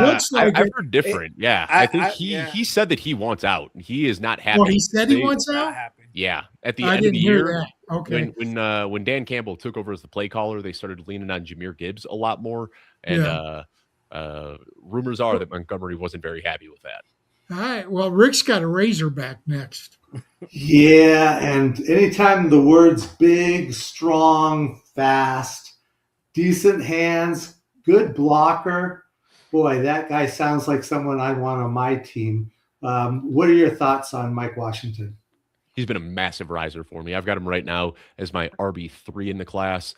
Looks like I've heard different. I think he said that he wants out. He is not happy. Well, he said he wants out? Yeah. At the end of the year, okay. When Dan Campbell took over as the play caller, they started leaning on Jahmyr Gibbs a lot more. And rumors are that Montgomery wasn't very happy with that. All right. Well, Rick's got a Razorback next. Yeah, and anytime the words big, strong, fast, decent hands, good blocker, boy, that guy sounds like someone I want on my team. What are your thoughts on Mike Washington? He's been a massive riser for me. I've got him right now as my RB3 in the class.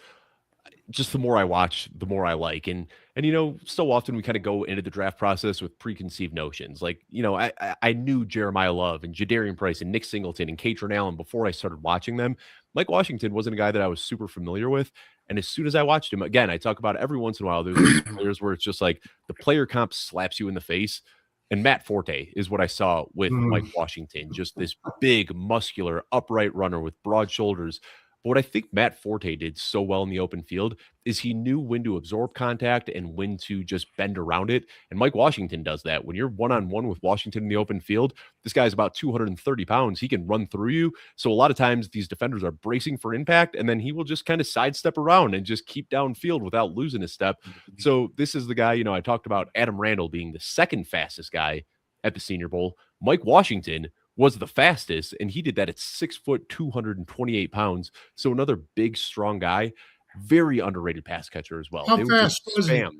just the more I watch, the more I like. And you know, so often we kind of go into the draft process with preconceived notions. Like, you know, I knew Jeremiah Love and Jadarian Price and Nick Singleton and Katron Allen before I started watching them. Mike Washington wasn't a guy that I was super familiar with. And as soon as I watched him, again, I talk about every once in a while, there's those players where it's just like the player comp slaps you in the face. And Matt Forte is what I saw with Mike Washington, just this big, muscular, upright runner with broad shoulders. But what I think Matt Forte did so well in the open field is he knew when to absorb contact and when to just bend around it. And Mike Washington does that. When you're one-on-one with Washington in the open field, this guy's about 230 pounds. He can run through you. So a lot of times these defenders are bracing for impact, and then he will just kind of sidestep around and just keep downfield without losing his step. So this is the guy, you know, I talked about Adam Randall being the second fastest guy at the Senior Bowl. Mike Washington was the fastest, and he did that at 6 foot, 228 pounds. So another big, strong guy, very underrated pass catcher as well. How They would fast just was he? spam.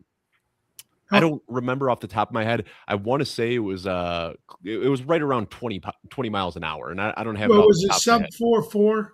I don't remember off the top of my head. I want to say it was right around 20 miles an hour, and I don't have it Well, off was the it top of my sub head. 4.4?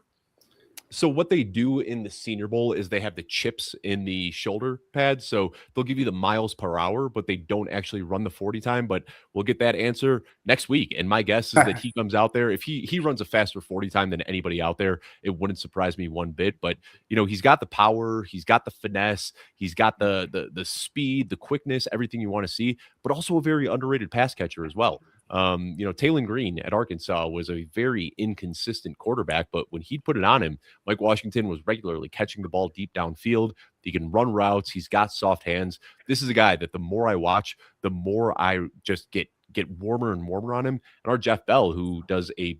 So what they do in the Senior Bowl is they have the chips in the shoulder pads. So they'll give you the miles per hour, but they don't actually run the 40 time. But we'll get that answer next week. And my guess is that he comes out there. If he runs a faster 40 time than anybody out there, it wouldn't surprise me one bit. But you know, he's got the power, he's got the finesse, he's got the speed, the quickness, everything you want to see, but also a very underrated pass catcher as well. You know, Taylon Green at Arkansas was a very inconsistent quarterback, but when he'd put it on him, Mike Washington was regularly catching the ball deep downfield. He can run routes. He's got soft hands. This is a guy that the more I watch, the more I just get warmer and warmer on him. And our Jeff Bell, who does a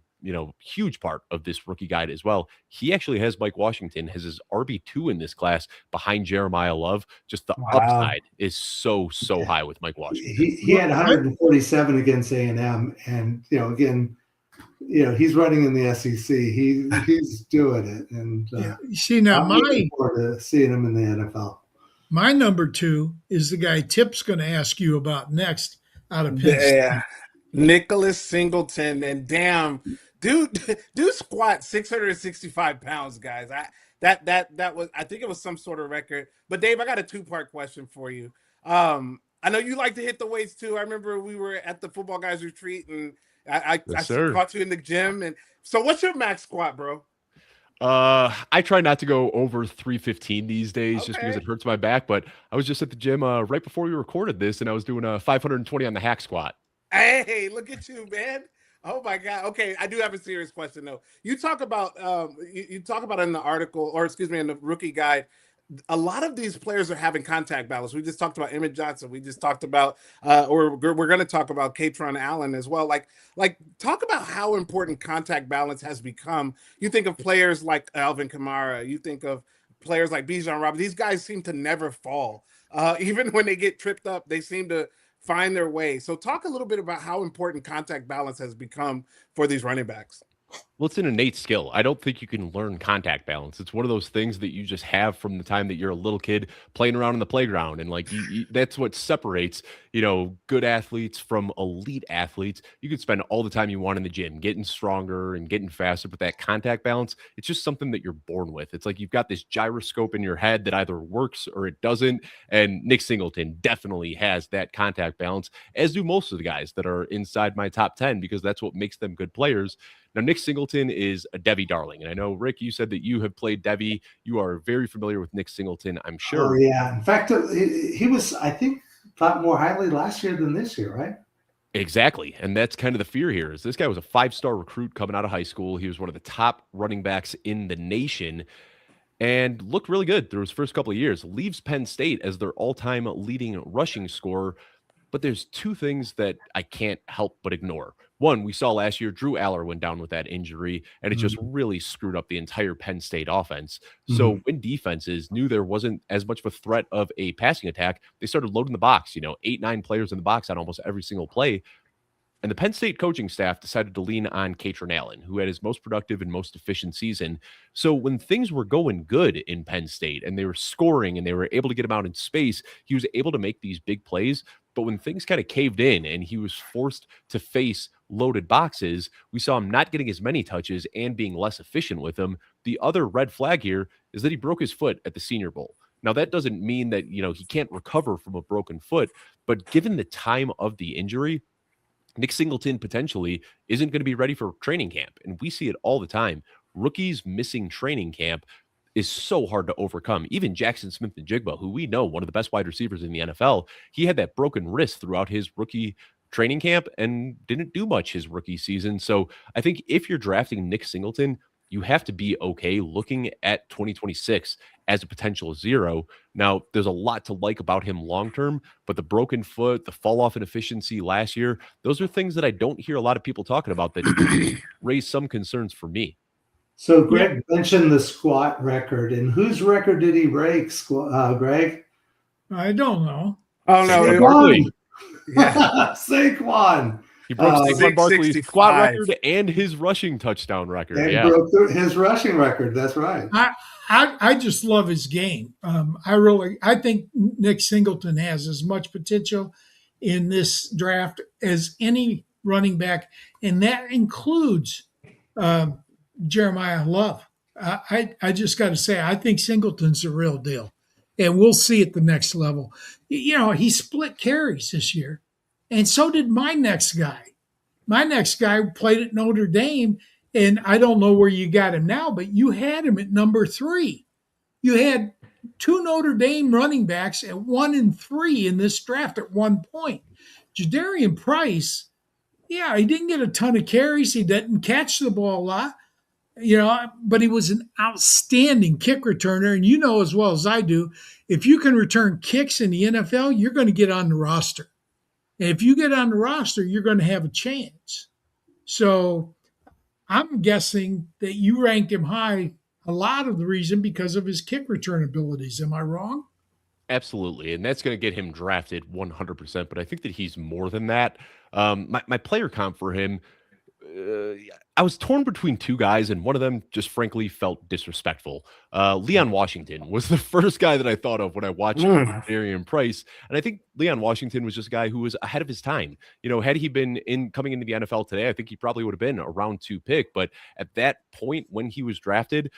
huge part of this rookie guide as well, he actually has Mike Washington as his RB2 in this class behind Jeremiah Love. Just the upside is so high with Mike Washington. He had 147 against A&M, and again, he's running in the SEC. He's doing it, and see now I'm looking forward to seeing him in the NFL. My number 2 is the guy Tipp's going to ask you about next out of Penn State. Nicholas Singleton, and damn, dude squat 665 pounds, guys. That was, I think it was some sort of record. But Dave, I got a 2-part question for you. I know you like to hit the weights too. I remember we were at the Football Guys retreat, and I caught you in the gym. And so, what's your max squat, bro? I try not to go over 315 these days just because it hurts my back. But I was just at the gym right before we recorded this, and I was doing a 520 on the hack squat. Hey, look at you, man. Oh my God. Okay, I do have a serious question though. You talk about you talk about in the article, or excuse me, in the rookie guide, a lot of these players are having contact balance. We just talked about Emmett Johnson. We just talked about or we're going to talk about Katron Allen as well. Like talk about how important contact balance has become. You think of players like Alvin Kamara, you think of players like Bijan Robinson. These guys seem to never fall. Even when they get tripped up, they seem to find their way. So talk a little bit about how important contact balance has become for these running backs. Well, it's an innate skill. I don't think you can learn contact balance. It's one of those things that you just have from the time that you're a little kid playing around in the playground. And like, that's what separates, good athletes from elite athletes. You could spend all the time you want in the gym, getting stronger and getting faster, but that contact balance, it's just something that you're born with. It's like, you've got this gyroscope in your head that either works or it doesn't. And Nick Singleton definitely has that contact balance, as do most of the guys that are inside my top 10, because that's what makes them good players. Now, Nick Singleton is a Devy darling. And I know, Rick, you said that you have played Devy. You are very familiar with Nick Singleton, I'm sure. Oh, yeah. In fact, he was, I think, thought more highly last year than this year, right? Exactly. And that's kind of the fear here is this guy was a 5-star recruit coming out of high school. He was one of the top running backs in the nation and looked really good through his first couple of years. Leaves Penn State as their all-time leading rushing scorer. But there's 2 things that I can't help but ignore. One, we saw last year, Drew Aller went down with that injury, and it just really screwed up the entire Penn State offense. So when defenses knew there wasn't as much of a threat of a passing attack, they started loading the box, 8, 9 players in the box on almost every single play. And the Penn State coaching staff decided to lean on Katron Allen, who had his most productive and most efficient season. So when things were going good in Penn State and they were scoring and they were able to get him out in space, he was able to make these big plays. But when things kind of caved in and he was forced to face loaded boxes, we saw him not getting as many touches and being less efficient with them. The other red flag here is that he broke his foot at the Senior Bowl. Now, that doesn't mean that, he can't recover from a broken foot, but given the time of the injury, Nick Singleton potentially isn't going to be ready for training camp. And we see it all the time. Rookies missing training camp is so hard to overcome. Even Jackson Smith-Njigba, who we know one of the best wide receivers in the NFL, he had that broken wrist throughout his rookie training camp and didn't do much his rookie season. So I think if you're drafting Nick Singleton, you have to be okay looking at 2026 as a potential zero. Now, there's a lot to like about him long term, but the broken foot, the fall off in efficiency last year, those are things that I don't hear a lot of people talking about that raise some concerns for me. So Greg mentioned the squat record, and whose record did he break, Greg? I don't know. Oh no, Saquon. Yeah. Saquon. He broke Saquon Barkley's 665. squat record and his rushing touchdown record. And Yeah, broke his rushing record. That's right. I just love his game. I think Nick Singleton has as much potential in this draft as any running back, and that includes Jeremiah Love. I just got to say, I think Singleton's the real deal, and we'll see at the next level. He split carries this year, and so did my next guy. My next guy played at Notre Dame, and I don't know where you got him now, but you had him at number 3. You had 2 Notre Dame running backs at 1 and 3 in this draft at one point. Jadarian Price, he didn't get a ton of carries. He didn't catch the ball a lot, but he was an outstanding kick returner. And you know as well as I do, if you can return kicks in the NFL, you're going to get on the roster. And if you get on the roster, you're going to have a chance. So I'm guessing that you ranked him high, a lot of the reason because of his kick return abilities. Am I wrong? absolutely. And that's going to get him drafted 100%. But I think that he's more than that. My player comp for him, I was torn between 2 guys, and one of them just frankly felt disrespectful. Leon Washington was the first guy that I thought of when I watched Darian Price. And I think Leon Washington was just a guy who was ahead of his time. Had he been coming into the NFL today, I think he probably would have been a round 2 pick. But at that point when he was drafted,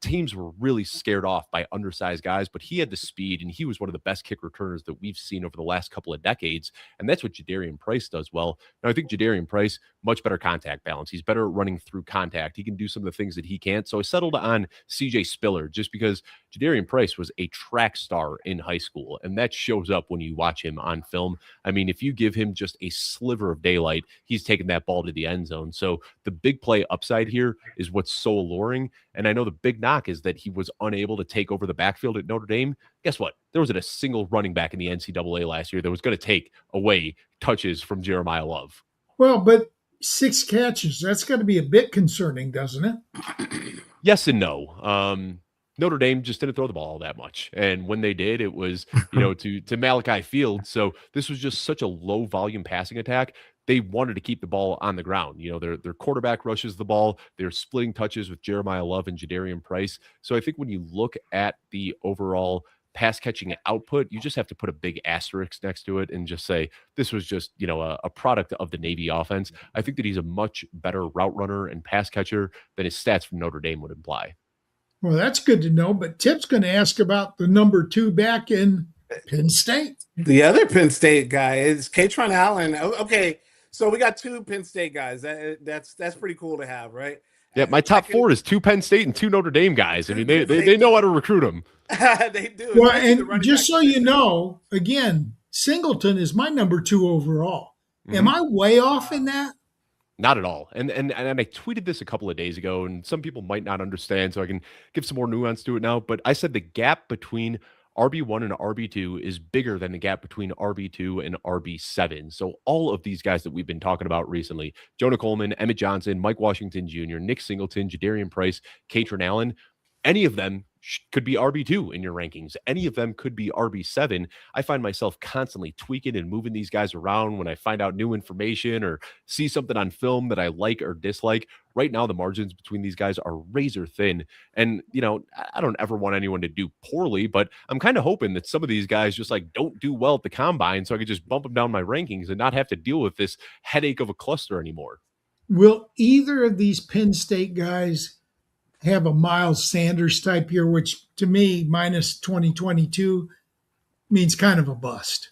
teams were really scared off by undersized guys, but he had the speed, and he was one of the best kick returners that we've seen over the last couple of decades. And that's what Jadarian Price does well. Now, I think Jadarian Price, much better contact balance. He's better at running through contact. He can do some of the things that he can't. So I settled on CJ Spiller just because Jadarian Price was a track star in high school, and that shows up when you watch him on film. I mean, if you give him just a sliver of daylight, he's taking that ball to the end zone. So the big play upside here is what's so alluring. And I know the big knock is that he was unable to take over the backfield at Notre Dame. Guess what? There wasn't a single running back in the NCAA last year that was going to take away touches from Jeremiah Love. Well, but 6 catches, that's got to be a bit concerning, doesn't it? Yes and no. Notre Dame just didn't throw the ball all that much. And when they did, it was, to Malachi Field. So this was just such a low volume passing attack. They wanted to keep the ball on the ground. Their quarterback rushes the ball. They're splitting touches with Jeremiah Love and Jadarian Price. So I think when you look at the overall pass catching output, you just have to put a big asterisk next to it and just say, this was just, a product of the Navy offense. I think that he's a much better route runner and pass catcher than his stats from Notre Dame would imply. Well, that's good to know. But Tip's going to ask about the number 2 back in Penn State. The other Penn State guy is Katron Allen. Okay, so we got 2 Penn State guys. That's pretty cool to have, right? Yeah, my top 4 is 2 Penn State and 2 Notre Dame guys. I mean, they know how to recruit them. They do. Well, and just so you know, again, Singleton is my number 2 overall. Mm-hmm. Am I way off in that? Not at all. And I tweeted this a couple of days ago, and some people might not understand, so I can give some more nuance to it now. But I said the gap between RB1 and RB2 is bigger than the gap between RB2 and RB7. So all of these guys that we've been talking about recently, Jonah Coleman, Emmett Johnson, Mike Washington Jr., Nick Singleton, Jadarian Price, Katron Allen, any of them could be RB2 in your rankings. Any of them could be RB7. I find myself constantly tweaking and moving these guys around when I find out new information or see something on film that I like or dislike. Right now, the margins between these guys are razor thin. And, I don't ever want anyone to do poorly, but I'm kind of hoping that some of these guys just don't do well at the combine so I could just bump them down my rankings and not have to deal with this headache of a cluster anymore. Will either of these Penn State guys have a Miles Sanders type year, which to me, minus 2022, means kind of a bust.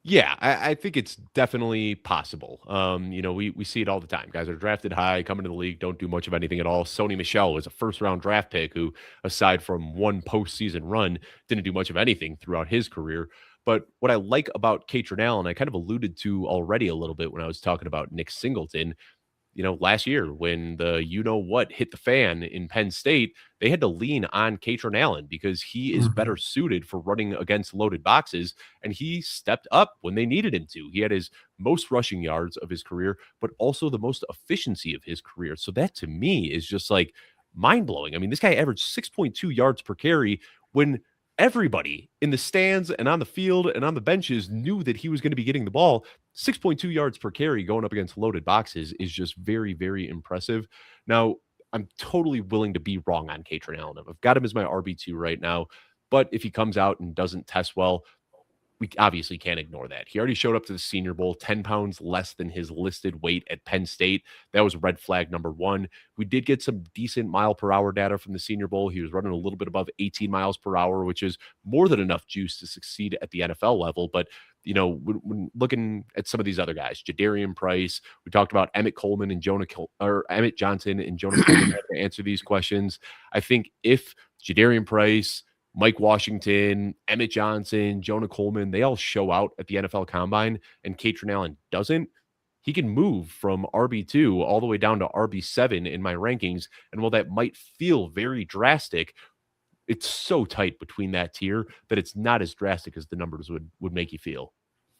Yeah, I think it's definitely possible. We see it all the time. Guys are drafted high, come into the league, don't do much of anything at all. Sony Michel was a first round draft pick who, aside from one postseason run, didn't do much of anything throughout his career. But what I like about Kate Allen, I kind of alluded to already a little bit when I was talking about Nick Singleton. Last year when the what hit the fan in Penn State, they had to lean on Katron Allen because he is better suited for running against loaded boxes. And he stepped up when they needed him to. He had his most rushing yards of his career, but also the most efficiency of his career. So that to me is just like mind blowing. I mean, this guy averaged 6.2 yards per carry when everybody in the stands and on the field and on the benches knew that he was going to be getting the ball. 6.2 yards per carry going up against loaded boxes is just very, very impressive. Now, I'm totally willing to be wrong on Katron Allen. I've got him as my RB2 right now, but if he comes out and doesn't test well, we obviously can't ignore that. He already showed up to the Senior Bowl, 10 pounds less than his listed weight at Penn State. That was red flag number one. We did get some decent mile per hour data from the Senior Bowl. He was running a little bit above 18 miles per hour, which is more than enough juice to succeed at the NFL level. But, when looking at some of these other guys, Jadarian Price, we talked about Emmett Coleman and Emmett Johnson and Jonah Coleman to answer these questions. I think if Jadarian Price, Mike Washington, Emmett Johnson, Jonah Coleman, they all show out at the NFL Combine, and Katron Allen doesn't, he can move from RB2 all the way down to RB7 in my rankings. And while that might feel very drastic, it's so tight between that tier that it's not as drastic as the numbers would make you feel.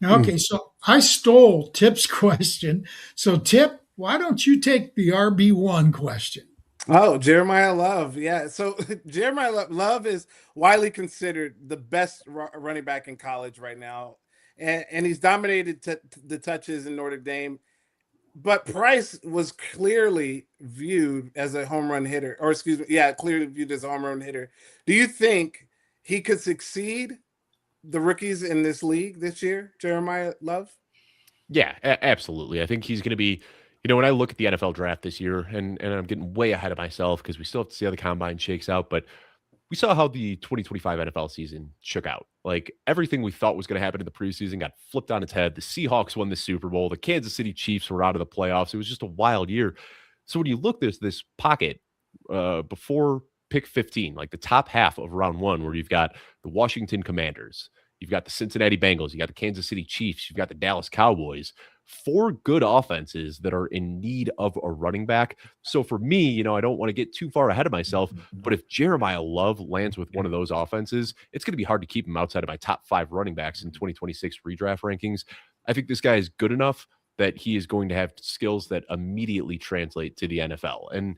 Okay, so I stole Tip's question. So, Tip, why don't you take the RB1 question? Oh, Jeremiah Love. Yeah. So Jeremiah Love is widely considered the best running back in college right now. And he's dominated the touches in Notre Dame. But Price was clearly viewed as a home run hitter, or excuse me, clearly viewed as a home run hitter. Do you think he could succeed the rookies in this league this year, Jeremiah Love? Yeah, absolutely. I think he's going to be, when I look at the NFL draft this year, and I'm getting way ahead of myself because we still have to see how the combine shakes out, but we saw how the 2025 NFL season shook out. Like everything we thought was going to happen in the preseason got flipped on its head. The Seahawks won the Super Bowl. The Kansas City Chiefs were out of the playoffs. It was just a wild year. So when you look at this pocket before pick 15, like the top half of round one, where you've got the Washington Commanders, you've got the Cincinnati Bengals, you got the Kansas City Chiefs, you've got the Dallas Cowboys, 4 good offenses that are in need of a running back. So for me, I don't want to get too far ahead of myself, but if Jeremiah Love lands with one of those offenses, it's going to be hard to keep him outside of my top 5 running backs in 2026 redraft rankings. I think this guy is good enough that he is going to have skills that immediately translate to the NFL. And,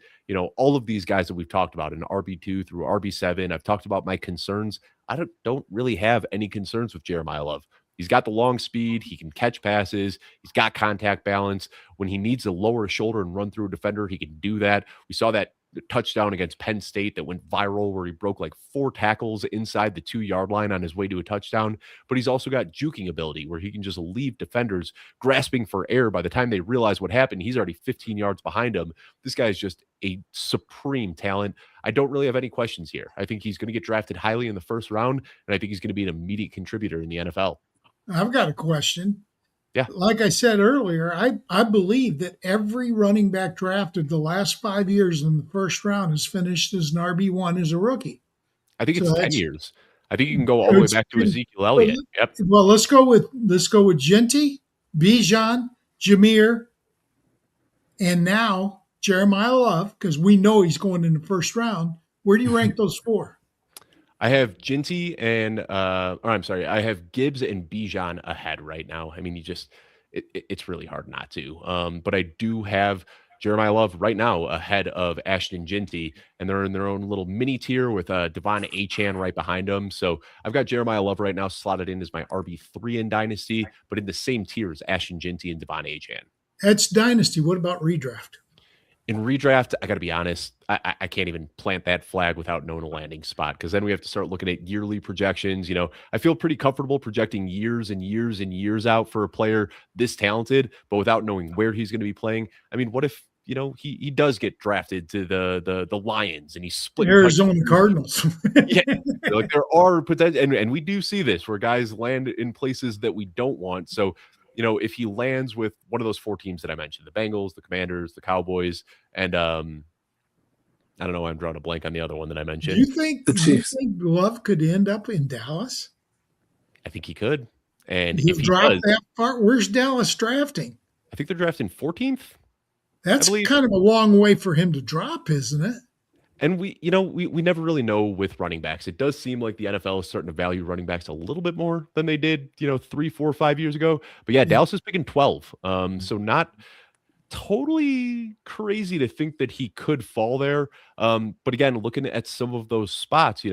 all of these guys that we've talked about in RB2 through RB7, I've talked about my concerns. I don't really have any concerns with Jeremiah Love. He's got the long speed. He can catch passes. He's got contact balance. When he needs to lower his shoulder and run through a defender, he can do that. We saw that touchdown against Penn State that went viral where he broke like 4 tackles inside the 2-yard line on his way to a touchdown. But he's also got juking ability where he can just leave defenders grasping for air. By the time they realize what happened, he's already 15 yards behind him. This guy is just a supreme talent. I don't really have any questions here. I think he's going to get drafted highly in the first round, and I think he's going to be an immediate contributor in the NFL. I've got a question. Yeah. Like I said earlier, I believe that every running back drafted the last 5 years in the first round has finished as an RB1 as a rookie. I think it's 10 years. I think you can go all the way back to Ezekiel Elliott. Yep. Well, let's go with Genty, Bijan, Jameer, and now Jeremiah Love, because we know he's going in the first round. Where do you rank those 4? I have Ginty and I have Gibbs and Bijan ahead right now. I mean, it's really hard not to. But I do have Jeremiah Love right now ahead of Ashton Ginty, and they're in their own little mini tier with Devon Achane right behind them. So I've got Jeremiah Love right now slotted in as my RB3 in Dynasty, but in the same tier as Ashton Ginty and Devon Achane. That's Dynasty. What about redraft? In redraft, I got to be honest, I can't even plant that flag without knowing a landing spot, because then we have to start looking at yearly projections. I feel pretty comfortable projecting years and years and years out for a player this talented, but without knowing where he's going to be playing. I mean, what if he does get drafted to the Lions, and he's split Arizona Cardinals. Yeah, like there are potential, and we do see this where guys land in places that we don't want. So, if he lands with one of those 4 teams that I mentioned, the Bengals, the Commanders, the Cowboys, and I don't know why I'm drawing a blank on the other one that I Do mentioned. you think The Chiefs. Love could end up in Dallas? I think he could. And He'll if he drop does, that far. Where's Dallas drafting? I think they're drafting 14th. That's believe- kind of a long way for him to drop, isn't it? And we never really know with running backs. It does seem like the NFL is starting to value running backs a little bit more than they did, 3, 4, 5 years ago. But yeah, Dallas is picking 12. So not totally crazy to think that he could fall there. But again, looking at some of those spots,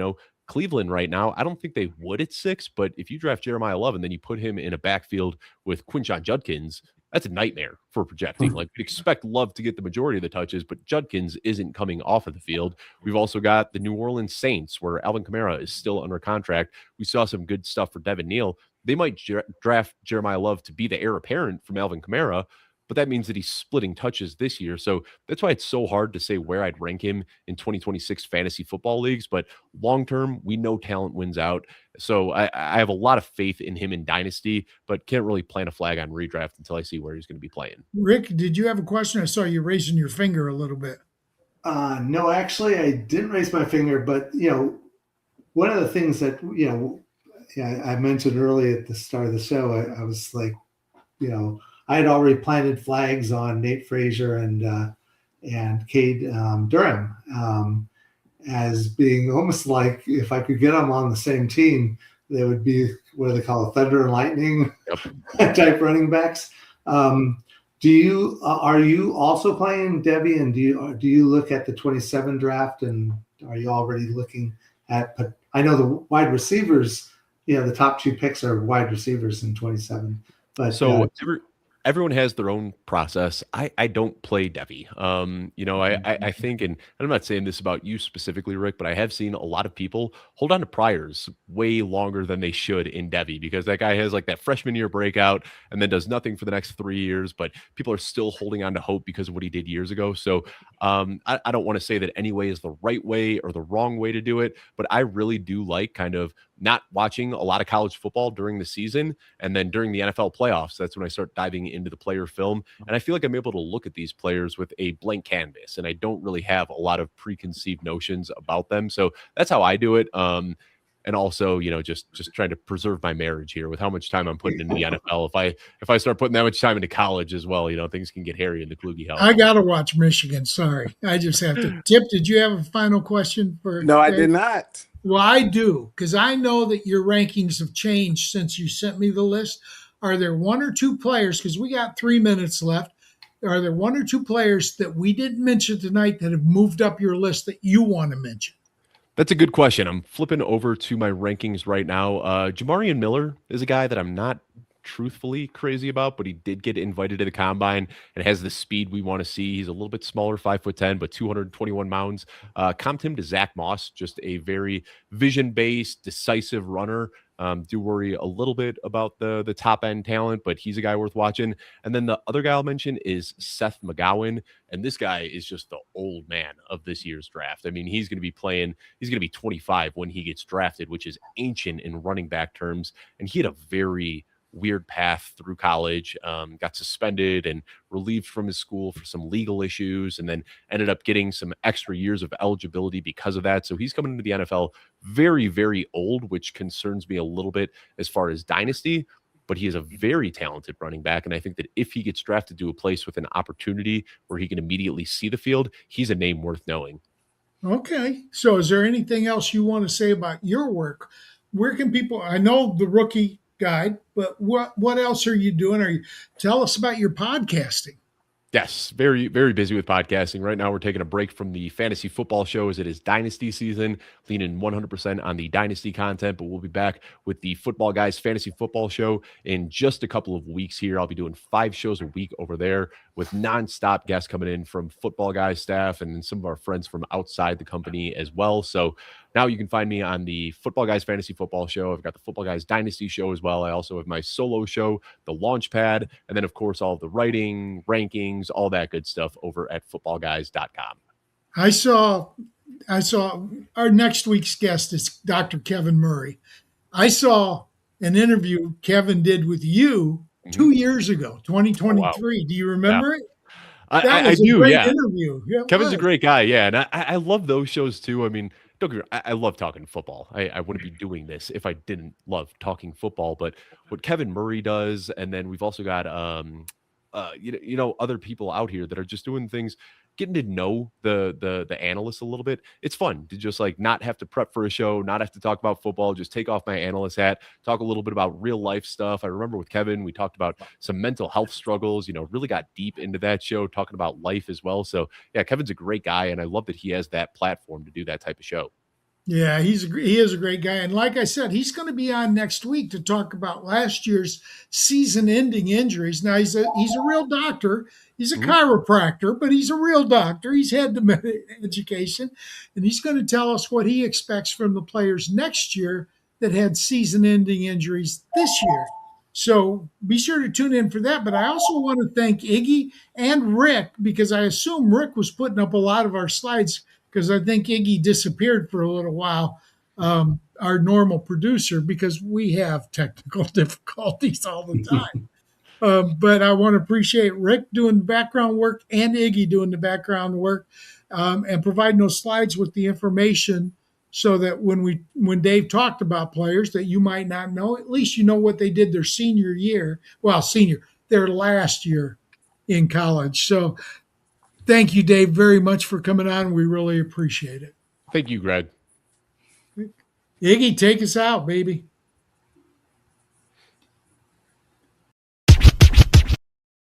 Cleveland right now, I don't think they would at 6, but if you draft Jeremiah Love and then you put him in a backfield with Quinshon Judkins, that's a nightmare for projecting. Like, we'd expect Love to get the majority of the touches, but Judkins isn't coming off of the field. We've also got the New Orleans Saints, where Alvin Kamara is still under contract. We saw some good stuff for Devin Neal. They might draft Jeremiah Love to be the heir apparent from Alvin Kamara, but that means that he's splitting touches this year. So that's why it's so hard to say where I'd rank him in 2026 fantasy football leagues. But long term, we know talent wins out. So I have a lot of faith in him in Dynasty, but can't really plant a flag on redraft until I see where he's going to be playing. Rick, did you have a question? I saw you raising your finger a little bit. No, actually, I didn't raise my finger, but one of the things that I mentioned early at the start of the show, I was like, I had already planted flags on Nate Frazier and Cade Durham as being almost like, if I could get them on the same team, they would be, what do they call it, thunder and lightning type running backs. Are you also playing, Debbie? And do you look at the 27 draft, and are you already looking at? I know the wide receivers. The top 2 picks are wide receivers in 27. But so everyone has their own process. I don't play Debbie. I think, and I'm not saying this about you specifically, Rick, but I have seen a lot of people hold on to Priors way longer than they should in Debbie, because that guy has like that freshman year breakout and then does nothing for the next 3 years, but people are still holding on to hope because of what he did years ago. So I don't want to say that any way is the right way or the wrong way to do it, but I really do like kind of not watching a lot of college football during the season, and then during the NFL playoffs, that's when I start diving into the player film. And I feel like I'm able to look at these players with a blank canvas, and I don't really have a lot of preconceived notions about them. So that's how I do it. And also, just trying to preserve my marriage here with how much time I'm putting into the NFL. If I start putting that much time into college as well, things can get hairy in the Kluge house. I got to watch Michigan. Sorry. I just have to. Tip, did you have a final question for? No, I did not. Well, I do, because I know that your rankings have changed since you sent me the list. Are there 1 or 2 players, because we got 3 minutes left, are there 1 or 2 players that we didn't mention tonight that have moved up your list that you want to mention? That's a good question. I'm flipping over to my rankings right now. Jamarian Miller is a guy that I'm not truthfully crazy about, but he did get invited to the combine and has the speed we want to see. He's a little bit smaller, 5'10", but 221 pounds. Comped him to Zach Moss, just a very vision-based, decisive runner. Do worry a little bit about the top end talent, but he's a guy worth watching. And then the other guy I'll mention is Seth McGowan. And this guy is just the old man of this year's draft. I mean, he's going to be 25 when he gets drafted, which is ancient in running back terms. And he had a very weird path through college, got suspended and relieved from his school for some legal issues, and then ended up getting some extra years of eligibility because of that. So he's coming into the NFL very, very old, which concerns me a little bit as far as dynasty, but he is a very talented running back. And I think that if he gets drafted to a place with an opportunity where he can immediately see the field, he's a name worth knowing. Okay. So is there anything else you want to say about your work? Where can people, I know the rookie guide, but what else are you doing? Tell us about your podcasting. Yes, very, very busy with podcasting. Right now, we're taking a break from the fantasy football show as it is Dynasty season, leaning 100% on the Dynasty content, but we'll be back with the Football Guys Fantasy Football Show in just a couple of weeks here. I'll be doing 5 shows a week over there with nonstop guests coming in from Football Guys staff and some of our friends from outside the company as well. So now you can find me on the Football Guys Fantasy Football Show. I've got the Football Guys Dynasty Show as well. I also have my solo show, The Launchpad, and then, of course, all of the writing, rankings, all that good stuff over at footballguys.com. I saw our next week's guest is Dr. Kevin Murray. I saw an interview Kevin did with you 2 years ago, 2023. Oh, wow. Do you remember it? I do, great yeah. Interview. Yeah, Kevin's a great guy, yeah, and I love those shows too. I mean, don't get me wrong, I love talking football. I wouldn't be doing this if I didn't love talking football. But what Kevin Murray does, and then we've also got other people out here that are just doing things, getting to know the analysts a little bit. It's fun to just like not have to prep for a show, not have to talk about football, just take off my analyst hat, talk a little bit about real life stuff. I remember with Kevin, we talked about some mental health struggles, really got deep into that show, talking about life as well. So yeah, Kevin's a great guy, and I love that he has that platform to do that type of show. Yeah, he is a great guy. And like I said, he's going to be on next week to talk about last year's season-ending injuries. Now, he's a real doctor. He's a chiropractor, but he's a real doctor. He's had the education, and he's going to tell us what he expects from the players next year that had season-ending injuries this year. So be sure to tune in for that. But I also want to thank Iggy and Rick, because I assume Rick was putting up a lot of our slides, because I think Iggy disappeared for a little while, our normal producer, because we have technical difficulties all the time. But I want to appreciate Rick doing the background work and Iggy doing the background work, and providing those slides with the information, so that when Dave talked about players that you might not know, at least you know what they did their their last year in college. So thank you, Dave, very much for coming on. We really appreciate it. Thank you, Greg. Iggy, take us out, baby.